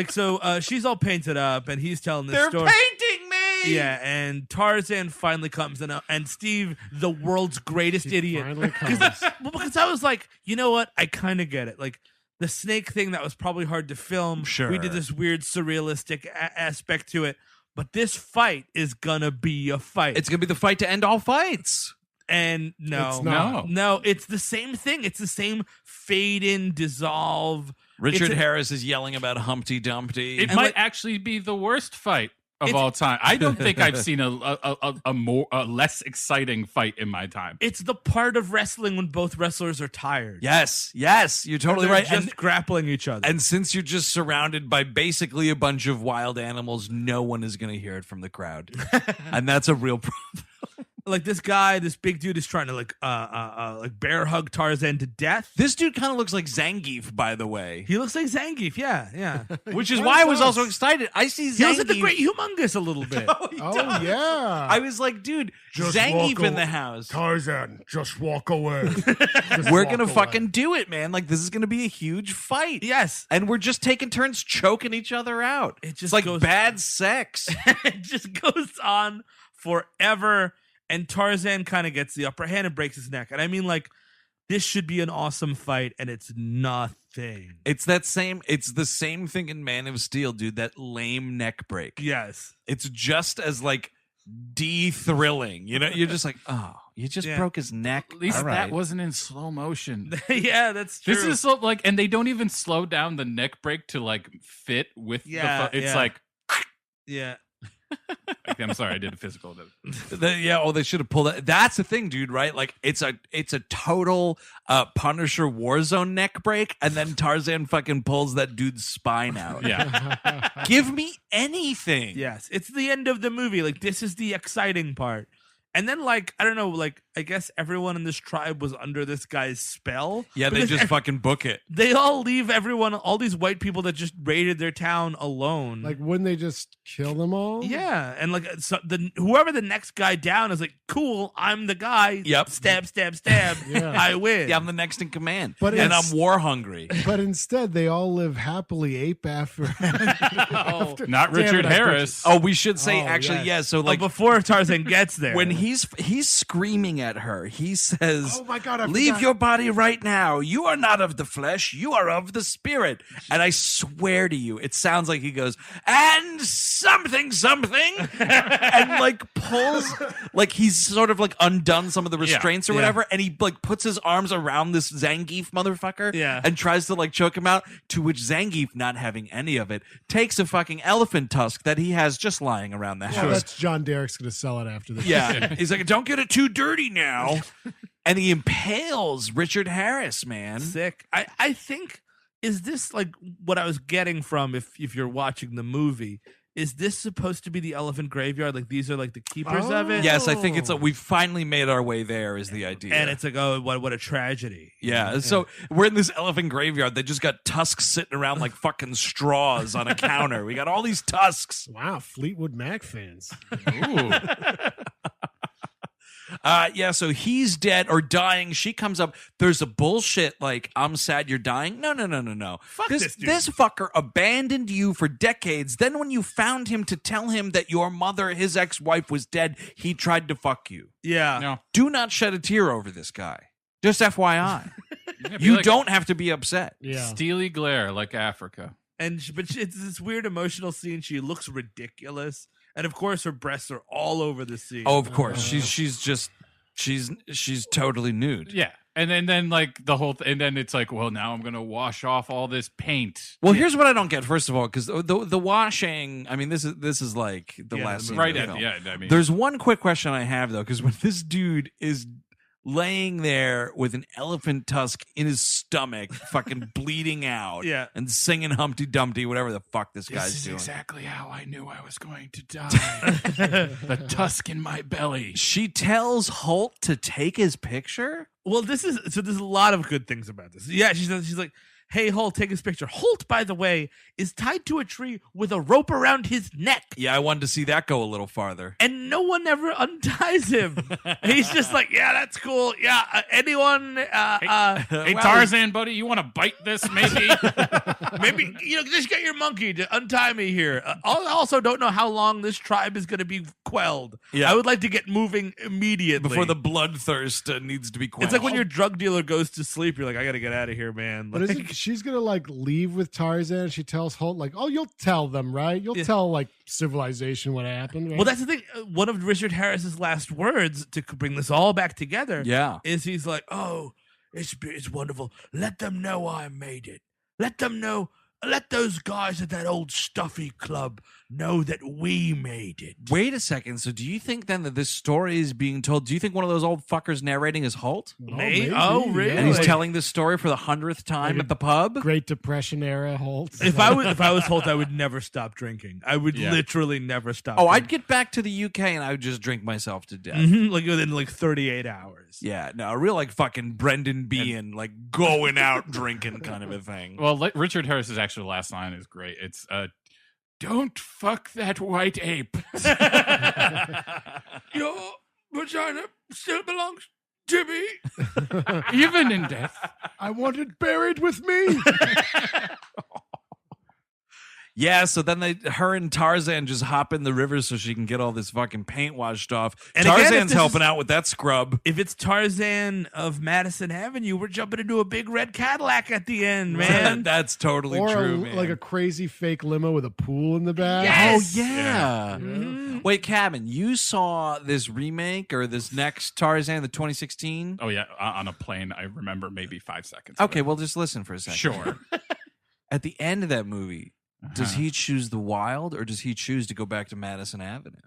So she's all painted up and he's telling this story. They're painting me. Yeah, and Tarzan finally comes in, and Steve, the world's greatest idiot, finally comes. because I was like, you know what? I kind of get it. Like, the snake thing, that was probably hard to film. Sure. We did this weird surrealistic aspect to it. But this fight is going to be a fight. It's going to be the fight to end all fights. And no. It's not. No, it's the same thing. It's the same fade in, dissolve. Richard Harris is yelling about Humpty Dumpty. It might actually be the worst fight of all time. I don't think I've seen a less exciting fight in my time. It's the part of wrestling when both wrestlers are tired. Yes, you're totally They're right. Just grappling each other. And since you're just surrounded by basically a bunch of wild animals, no one is going to hear it from the crowd. And that's a real problem. like this guy, this big dude is trying to like bear hug Tarzan to death. This dude kind of looks like Zangief, by the way. He looks like Zangief, yeah. Which is why I was also excited. I see Zangief. He looks like the Great Humongous a little bit. Oh yeah. I was like, dude, Just Zangief walk in the away. house. Tarzan, just walk away. We're gonna fucking do it, man. Like, this is gonna be a huge fight. Yes. And we're just taking turns choking each other out. It just It's like goes- bad sex. It just goes on forever, and Tarzan kind of gets the upper hand and breaks his neck. And I mean, like, this should be an awesome fight, and it's nothing. It's the same thing in Man of Steel, dude. That lame neck break. Yes. It's just as like de-thrilling. You know, you're just like, oh, you just Yeah. broke his neck. At least All right. that wasn't in slow motion. Yeah, that's true. This is so like, and they don't even slow down the neck break to like fit with Yeah, the. It's yeah. like, yeah. I'm sorry, I did a physical. They should have pulled it. That's the thing, dude, right? Like, it's a total Punisher Warzone neck break, and then Tarzan fucking pulls that dude's spine out. Yeah, Give me anything. Yes. It's the end of the movie. Like, this is the exciting part. And then, like, I don't know, like, I guess everyone in this tribe was under this guy's spell. Yeah, they Because just fucking book it. they all leave everyone, all these white people that just raided their town alone. Like, wouldn't they just kill them all? yeah, and like whoever the next guy down is like, cool, I'm the guy. Yep. Stab. Yeah. I win. Yeah, I'm the next in command. But and I'm it's- war hungry. But instead, they all live happily ape after. after- not Damn Richard it, I Harris. Oh, we should say Oh, actually, yes. yeah. So Like like before Tarzan gets there, when he's screaming at her, he says, Oh my God, I leave forgot. your body right now. You are not of the flesh, you are of the spirit. And I swear to you, it sounds like he goes, and something and like pulls, like he's sort of like undone some of the restraints or yeah. whatever, and he like puts his arms around this Zangief motherfucker Yeah. and tries to like choke him out, to which Zangief, not having any of it, takes a fucking elephant tusk that he has just lying around the Well, house. that's John Derek's going to sell it after this. Yeah. He's like, don't get it too dirty now. And he impales Richard Harris, man. sick. I think, is this like what I was getting from if you're watching the movie? Is this supposed to be the elephant graveyard? Like, these are like the keepers of it? Yes, I think it's we've finally made our way there is the idea. And it's like, oh, what a tragedy. yeah. So we're in this elephant graveyard. They just got tusks sitting around like fucking straws on a counter. We got all these tusks. Wow, Fleetwood Mac fans. Ooh. Yeah, so he's dead or dying. She comes up. There's a bullshit like, I'm sad you're dying. No. Fuck this this dude. This fucker abandoned you for decades. Then when you found him to tell him that your mother, his ex-wife, was dead, he tried to fuck you. Yeah. No. Do not shed a tear over this guy. Just FYI. Yeah, be You like don't have to be upset. Yeah. steely glare like Africa. But it's this weird emotional scene. She looks ridiculous. And of course, her breasts are all over the scene. Oh, of course. She's totally nude. Yeah, and then like the whole, and then it's like, well, now I'm gonna wash off all this paint. Well, here's what I don't get. First of all, because the washing. I mean, this is like the Yeah, last scene Right of the at film. yeah, I mean, There's one quick question I have though, because when this dude is laying there with an elephant tusk in his stomach, fucking bleeding out, Yeah. and singing Humpty Dumpty, whatever the fuck this this guy's is doing. exactly how I knew I was going to die. The tusk in my belly. She tells Holt to take his picture. Well, there's a lot of good things about this. Yeah, she's like, hey, Holt, take his picture. Holt, by the way, is tied to a tree with a rope around his neck. Yeah, I wanted to see that go a little farther. And no one ever unties him. He's just like, yeah, that's cool. Yeah, anyone? Hey, well, Tarzan, buddy, you want to bite this? Maybe. maybe just get your monkey to untie me here. I also don't know how long this tribe is going to be quelled. Yeah. I would like to get moving immediately Before the bloodthirst needs to be quenched. It's like when your drug dealer goes to sleep. You're like, I got to get out of here, man. But Like, isn't she's gonna like leave with Tarzan? She tells Holt like, "Oh, you'll tell them, right? You'll Yeah. tell like civilization what happened." Right? well, that's the thing. One of Richard Harris's last words to bring this all back together yeah. is he's like, "Oh, it's wonderful. Let them know I made it. Let them know let those guys at that old stuffy club know that we made it. Wait a second. So do you think then that this story is being told? Do you think one of those old fuckers narrating is Holt? Maybe. Oh, really? And he's telling this story for the 100th time at the pub? Great Depression era Holt. If I was Holt, I would never stop drinking. I would literally never stop. Oh, drinking. I'd get back to the UK and I would just drink myself to death. Like within like 38 hours. Yeah, no, a real like fucking Brendan Behan, like going out drinking kind of a thing. Well, Richard Harris's actual last line is great. It's don't fuck that white ape. Your vagina still belongs to me. Even in death. I want it buried with me. Yeah, so then her and Tarzan just hop in the river so she can get all this fucking paint washed off. And again, Tarzan's helping out with that scrub. If it's Tarzan of Madison Avenue, we're jumping into a big red Cadillac at the end, man. That's totally Or true, man. like a crazy fake limo with a pool in the back. Yes! Oh, yeah. Wait, Cabin, you saw this remake or this next Tarzan, the 2016? Oh, yeah. On a plane, I remember maybe 5 seconds. of Okay, it. well, just listen for a second. Sure. At the end of that movie, does he choose the wild or does he choose to go back to Madison Avenue?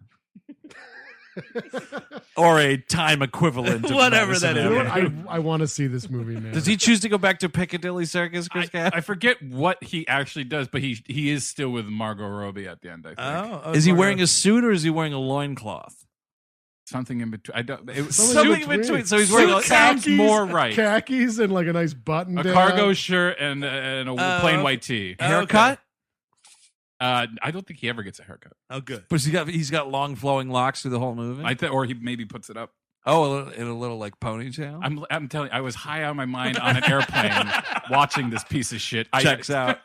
Or a time equivalent of Whatever Madison that is. You know Avenue. what? I want to see this movie, man. Does he choose to go back to Piccadilly Circus, Chris Gabb? I forget what he actually does, but he is still with Margot Robbie at the end, I think. Oh, Is he wearing a suit or is he wearing a loincloth? Something in between. I don't. It was Something Something in between. So he's Suit wearing sounds more right. Khakis and like a nice button A down. cargo shirt and a plain white tee. haircut. I don't think he ever gets a haircut. Oh, good. But he's got long flowing locks through the whole movie. Or he maybe puts it up. Oh, in a little like ponytail. I'm telling you, I was high on my mind on an airplane watching this piece of shit. Checks out.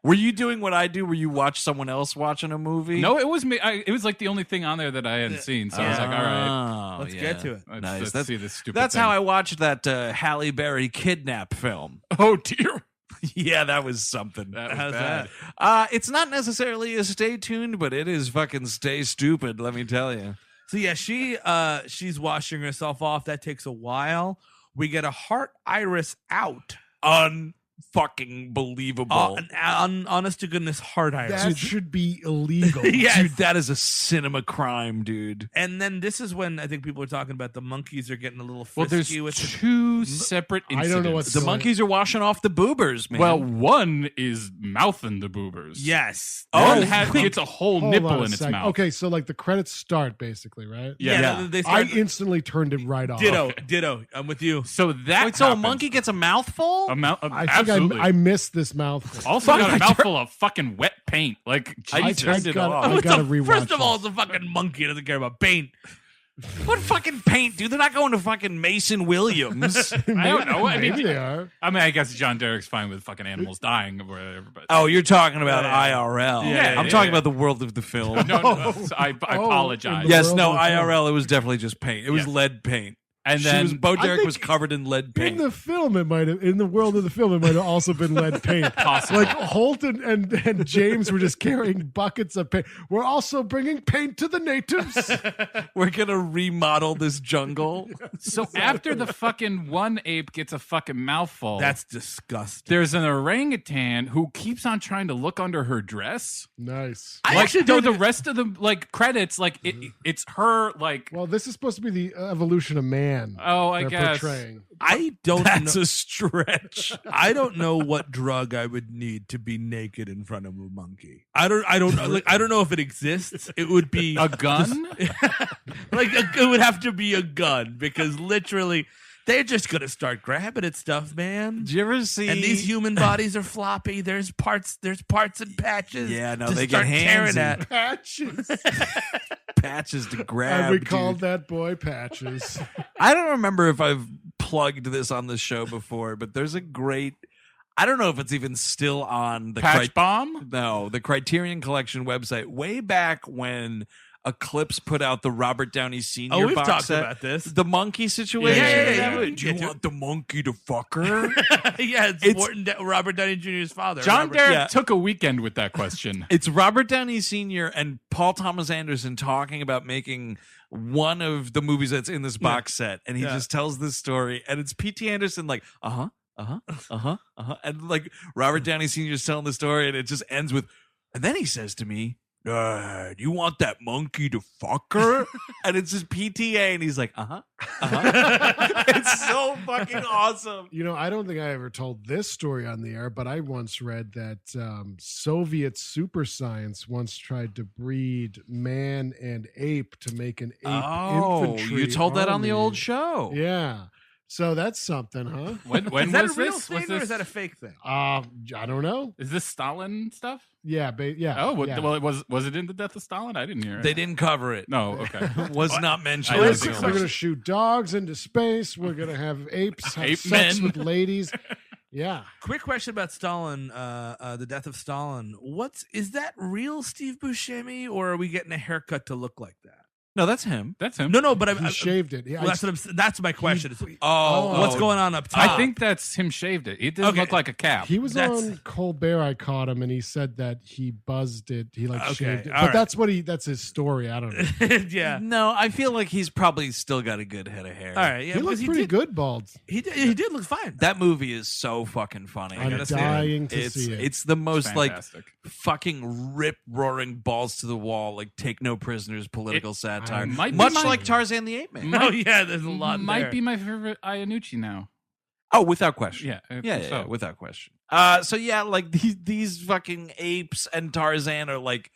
Were you doing what I do, where you watch someone else watching a movie? No, it was me. It was like the only thing on there that I hadn't seen. So I was like, all right, Let's get to it. let's see this stupid That's thing. how I watched that Halle Berry kidnap film. Oh, dear. Yeah, that was something. That was How's bad. that? It's not necessarily a stay tuned, but it is fucking stay stupid, let me tell you. So yeah, she's washing herself off. That takes a while. We get a heart iris out. Unfucking believable. An honest to goodness heart iris. That should be illegal. Yes. Dude, that is a cinema crime, dude. And then this is when I think people are talking about the monkeys are getting a little Well, there's frisky with two separate I incidents. don't know what's The monkeys are washing off the boobers, man. Well, one is mouthing the boobers. Yes. One Oh, gets a whole Hold nipple on a in its sec. mouth. Okay, so like the credits start basically, right? Yeah. They I start, instantly turned it right off. ditto. I'm with you. So that wait, so a happens. monkey gets a mouthful? I I absolutely. think I missed this mouthful. also got I a mouthful of fucking wet paint. Like, I Jesus. turned it gotta- off. I gotta rewatch First of all, this. it's a fucking monkey. It doesn't care about paint. What fucking paint, dude? They're not going to fucking Mason Williams. I don't know. I Maybe mean, they are. I guess John Derek's fine with fucking animals dying or whatever. But Oh, you're talking about IRL. Yeah, I'm yeah, talking yeah. about the world of the film. no. So I apologize. in the Yes, world no, of the film. IRL. It was definitely just paint. It was Yes. lead paint. And then Bo I Derek think was covered in lead In paint. the film, it might have. In the world of the film, it might have also been lead paint. Possible. Like Holt and James were just carrying buckets of paint. We're also bringing paint to the natives. We're gonna remodel this jungle. so after the fucking one ape gets a fucking mouthful, That's disgusting. there's an orangutan who keeps on trying to look under her dress. Nice. I Like, actually no, don't. the rest of the like credits, like it's her. Like, Well, this is supposed to be the evolution of man. oh, I they're guess. portraying. I don't. That's know, a stretch. I don't know what drug I would need to be naked in front of a monkey. I don't know. Like, I don't know if it exists. It would be A gun? it would have to be a gun because literally they're just gonna start grabbing at stuff, man. Did you ever see? And these human bodies are floppy. There's parts and patches. Yeah, no, to they get start tearing handsy. at. Patches. patches to grab. and we dude. called that boy Patches. I don't remember if I've plugged this on the show before, but there's a great. I don't know if it's even still on the Patch bomb? No, the Criterion Collection website. Way back when Eclipse put out the Robert Downey Sr. Oh, we've box talked set, about this. the monkey situation. Yeah. Do you want the monkey to fuck her? Yeah, it's Robert Downey Jr.'s father. John Robert- Derek yeah. took a weekend with that question. It's Robert Downey Sr. and Paul Thomas Anderson talking about making one of the movies that's in this box set, and he just tells this story, and it's P.T. Anderson like, And like Robert Downey Sr. is telling the story, and it just ends with, and then he says to me, do you want that monkey to fuck her? And it's just PTA, and he's like, It's so fucking awesome. You know, I don't think I ever told this story on the air, but I once read that Soviet super science once tried to breed man and ape to make an ape infantry. You told that on the army. old show. Yeah. So that's something, huh? When Is that was a real this? thing Was or this? is that a fake thing? I don't know. Is this Stalin stuff? Yeah, yeah. Oh, well, yeah. well, was it in the Death of Stalin? I didn't hear it. They didn't cover it. No, okay. Was not mentioned. I don't Listen, think we're so. going to shoot dogs into space. We're going to have apes have Ape sex men. with ladies. Yeah. Quick question about Stalin, the death of Stalin. Is that real Steve Buscemi, or are we getting a haircut to look like that? No, that's him. That's him. No, but He shaved it. Yeah, well, that's my question. Oh, What's going on up top? I think that's him shaved it. It didn't Okay. look like a cap. He was That's- on Colbert. I caught him, and he said that he buzzed it. He Okay, shaved it. all But right. that's his story. I don't know. yeah. No, I feel like he's probably still got a good head of hair. All right. Yeah. he looks because pretty did, good bald. He did look fine. That movie is so fucking funny. I'm gotta say it. dying to see it. It's the most like Fantastic. fucking rip roaring balls to the wall, like take no prisoners political satire. might be Much my- like Tarzan the Ape Man. Oh yeah, there's a lot. Might there. be my favorite Iannucci now. Oh, without question. Yeah, I Yeah, think so. without question. So yeah, like these fucking apes and Tarzan are like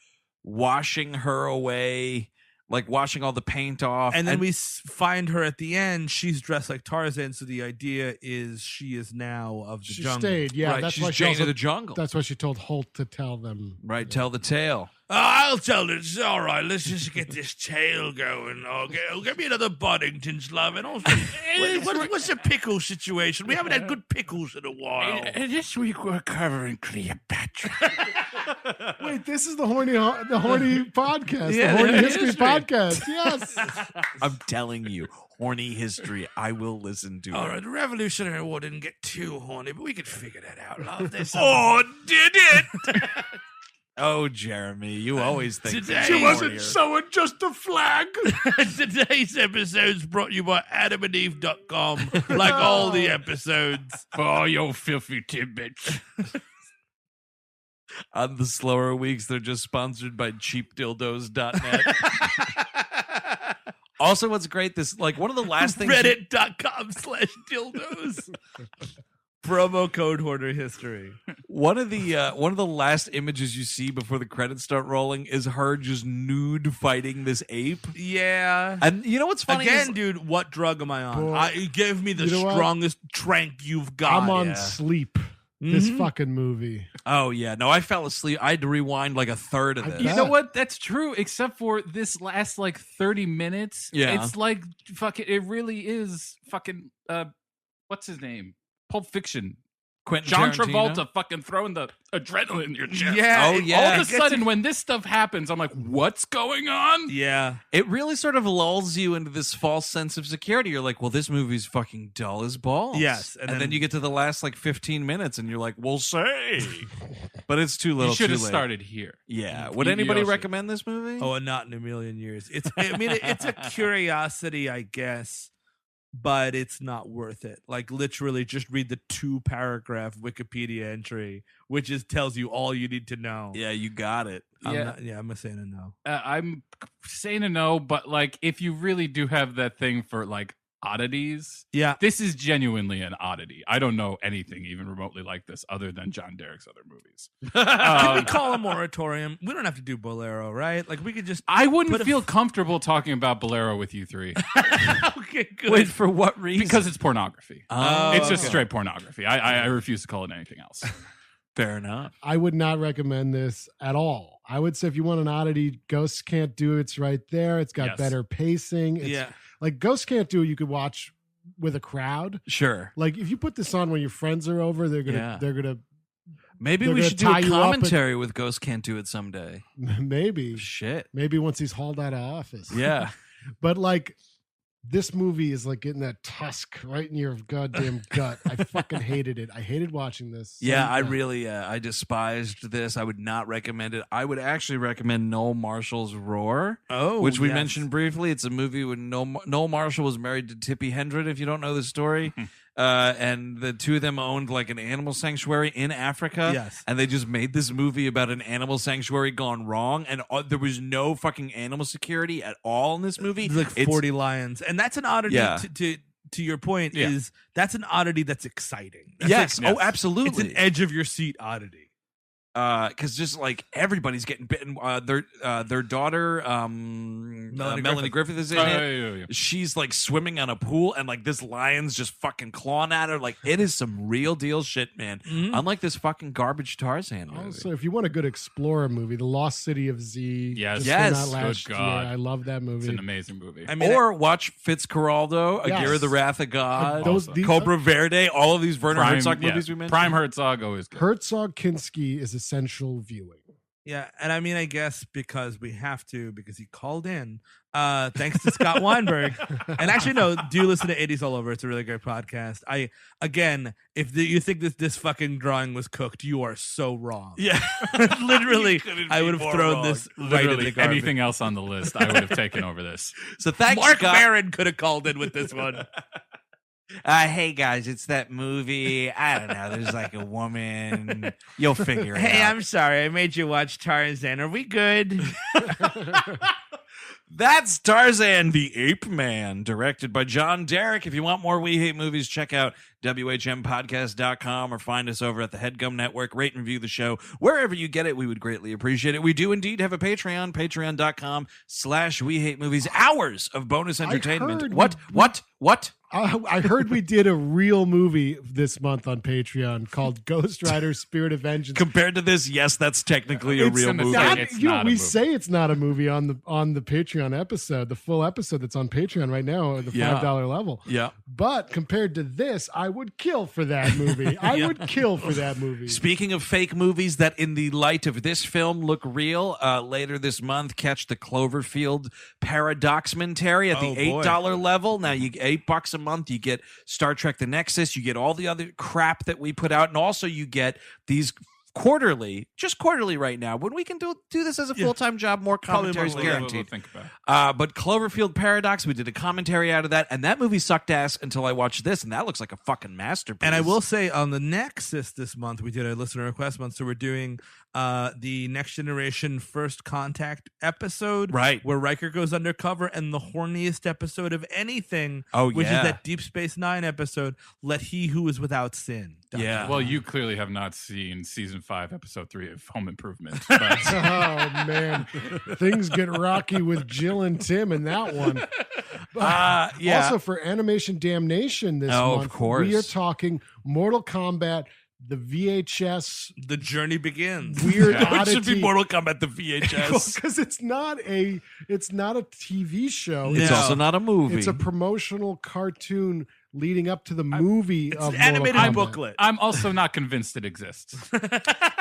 washing her away, like washing all the paint off, And then we find her at the end. She's dressed like Tarzan, so the idea is she is now of the She jungle. stayed. Yeah, right, that's she's why she Jane also, of the jungle. that's why she told Holt to tell them. Right, tell the tale. I'll tell her. It's all right. Let's just get this tail going. Get me another Boddington's love. And also, what's the pickle situation? We haven't had good pickles in a while. This week we're covering Cleopatra. Wait, this is the horny podcast, Yeah, the horny the history history. podcast. Yes. I'm telling you, horny history. I will listen to All it. right, the Revolutionary War didn't get too horny, but we could figure that out. Love this. Oh, did it? Oh, Jeremy, you always think Today- things She are wasn't hornier. sewing just a flag. Today's episode is brought to you by adamandeve.com, like all the episodes. For your filthy tidbits. On the slower weeks, they're just sponsored by cheapdildos.net. Also, what's great, this like one of the last things Reddit.com/dildos. Promo code Hoarder History. one of the last images you see before the credits start rolling is her just nude fighting this ape. Yeah. And you know what's funny? Again, is, dude, what drug am I on? Boy, You gave me the you know what? strongest trank you've got. I'm on yeah. sleep. This Mhm. fucking movie. oh yeah, no, I fell asleep. I had to rewind like a third of I- this. You Yeah. know what? That's true, except for this last like 30 minutes. Yeah. It's like fucking, it really is fucking, what's his name? Pulp Fiction. Quentin John Tarantino? Travolta fucking throwing the adrenaline in your chest. Yeah. Oh, it- yeah. All it of a gets sudden, you- when this stuff happens, I'm like, what's going on? Yeah. It really sort of lulls you into this false sense of security. You're like, well, this movie's fucking dull as balls. Yes, And, and then then- you get to the last like 15 minutes and you're like, we'll say. But it's too little You should too have late. started here. Yeah. You- Would you anybody also- recommend this movie? Oh, and not in a million years. It's a curiosity, I guess, but it's not worth it. Like literally just read the 2-paragraph Wikipedia entry, which tells you all you need to know. Yeah, you got it. Yeah. I'm saying a no. I'm saying a no, but like, if you really do have that thing for like oddities, Yeah. this is genuinely an oddity. I don't know anything even remotely like this other than John Derek's other movies. Can we call a moratorium? We don't have to do Bolero, right? Like we could just I wouldn't Put a- feel comfortable talking about Bolero with you three Okay, good. Wait, for what reason? because it's pornography. Oh, It's just okay. straight pornography. I refuse to call it anything else. Fair enough. I would not recommend this at all. I would say if you want an oddity, Ghosts Can't Do It's right there. It's got Yes. better pacing. It's, Yeah. Like Ghosts Can't Do It, you could watch with a crowd. Sure. Like if you put this on when your friends are over, Yeah. they're gonna Maybe They're we gonna should do tie a you up and- commentary with Ghost Can't Do It someday. maybe Shit. once he's hauled out of office. Yeah. But like this movie is like getting that tusk right in your goddamn gut. I fucking hated it. I hated watching this. so Yeah, I much. really, I despised this. I would not recommend it. I would actually recommend Noel Marshall's Roar, Oh, which we yes. mentioned briefly. It's a movie when Noel Marshall was married to Tippi Hedren, if you don't know the story. and the two of them owned like an animal sanctuary in Africa. Yes. And they just made this movie about an animal sanctuary gone wrong, and there was no fucking animal security at all in this movie. There's like 40 lions, and that's an oddity. Yeah. To your point, is that's an oddity that's exciting. That's Yes. like- Oh, absolutely. It's an edge of your seat oddity. Because just like everybody's getting bitten. Their daughter, Melanie Griffith is in it. Yeah. She's like swimming on a pool, and like this lion's just fucking clawing at her. Like it is some real deal shit, man. Mhm. Unlike this fucking garbage Tarzan movie. Also, if you want a good explorer movie, The Lost City of Z. Yes. just Yes. came out last Good God. year. I love that movie. It's an amazing movie. I mean, Or watch Fitzcarraldo, Yes. Aguirre the Wrath of God, These- Cobra Verde, all of these Werner Herzog movies we mentioned. Prime Herzog always good. Herzog Kinski is essential viewing. yeah, and I mean, I guess because we have to, because he called in. Thanks to Scott Weinberg. And actually, no, do listen to 80s All Over. It's a really great podcast. If you think this fucking drawing was cooked, you are so wrong. Yeah, Literally, couldn't I be would have more thrown wrong. this right in Literally the garbage. anything else on the list, I would have taken over this. So thanks, Mark Scott. Maron could have called in with this one. Hey guys, it's that movie. I don't know. There's like a woman. You'll figure it out. sorry. I made you watch Tarzan. Are we good? That's Tarzan the Ape Man, directed by John Derrick. If you want more We Hate Movies, check out WHMpodcast.com or find us over at the HeadGum Network. Rate and review the show wherever you get it. We would greatly appreciate it. We do indeed have a Patreon, patreon.com/We Hate Movies. Hours of bonus entertainment. heard What? I heard we did a real movie this month on Patreon called Ghost Rider Spirit of Vengeance. Compared to this, yes, that's technically a It's real in the movie. same- Not- It's you know, not a we movie. say it's not a movie on the Patreon episode, the full episode that's on Patreon right now at the Yeah. $5 level. Yeah. But compared to this, I would kill for that movie. I would kill for that movie. Speaking of fake movies that, in the light of this film, look real, later this month, catch the Cloverfield Paradoxmentary at the $8 level. Now, you $8 a month, you get Star Trek The Nexus, you get all the other crap that we put out, and also you get these just quarterly right now, when we can do this as a full-time job, more commentaries guaranteed. Think about it. But Cloverfield Paradox, we did a commentary out of that, and that movie sucked ass until I watched this, and that looks like a fucking masterpiece. And I will say on the Nexus this month, we did a listener request month. So we're doing the Next Generation First Contact episode. Right. Where Riker goes undercover, and the horniest episode of anything, which is yeah. that Deep Space Nine episode, Let He Who Is Without Sin. Yeah. Well, you clearly have not seen season 5, episode 3 of Home Improvement. But Oh man, things get rocky with Jill and Tim in that one. yeah. Also for Animation Damnation this Oh, of month, course. we are talking Mortal Kombat, the VHS The journey begins. weird It oddity. should be Mortal Kombat the VHS. because it's not a TV show. It's No. also not a movie. It's a promotional cartoon leading up to the movie It's of an Mortal animated Kombat. booklet. I'm also not convinced it exists.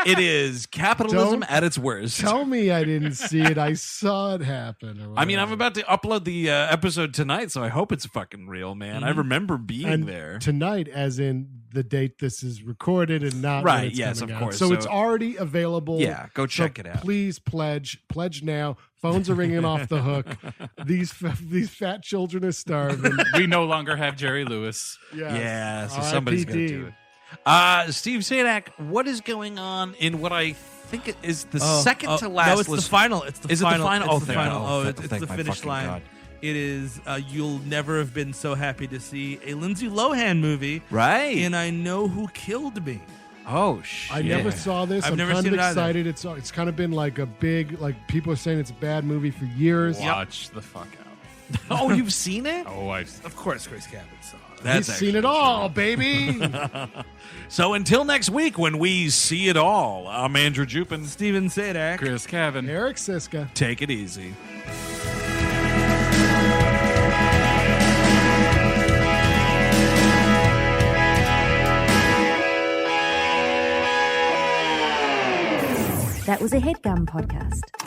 It is capitalism Don't at its worst. Tell me I didn't see it. I saw it happen. or I mean, I'm whatever. about to upload the episode tonight, so I hope it's fucking real, man. I remember being and there. tonight, as in the date this is recorded and not when Right, it's yes, coming of out. course. So, So- it's already available. Yeah, go check it out. Please pledge now. Phones are ringing off the hook. These fat children are starving. We no longer have Jerry Lewis. Yes. Yeah, so somebody's going to RIPD. do it. Steve Sadak, what is going on in what I think it is the second to last No, it's list? the final. It's the Is it the final. final? It's the Oh, thank final. God. Oh, Oh, it's thank the my finish fucking line. God. It is. You'll never have been so happy to see a Lindsay Lohan movie. Right. And I Know Who Killed Me. Oh, shit. I never saw this. I've I'm never kind seen of it either. excited. It's kind of been like a big, like people are saying it's a bad movie for years. Watch the fuck out. Oh, you've seen it? Oh, Of course, Grace Cabot saw it. That's He's seen it actually all, true. baby. So until next week when we see it all, I'm Andrew Jupin. Steven Sadak. Chris Cavan. Eric Siska. Take it easy. That was a HeadGum podcast.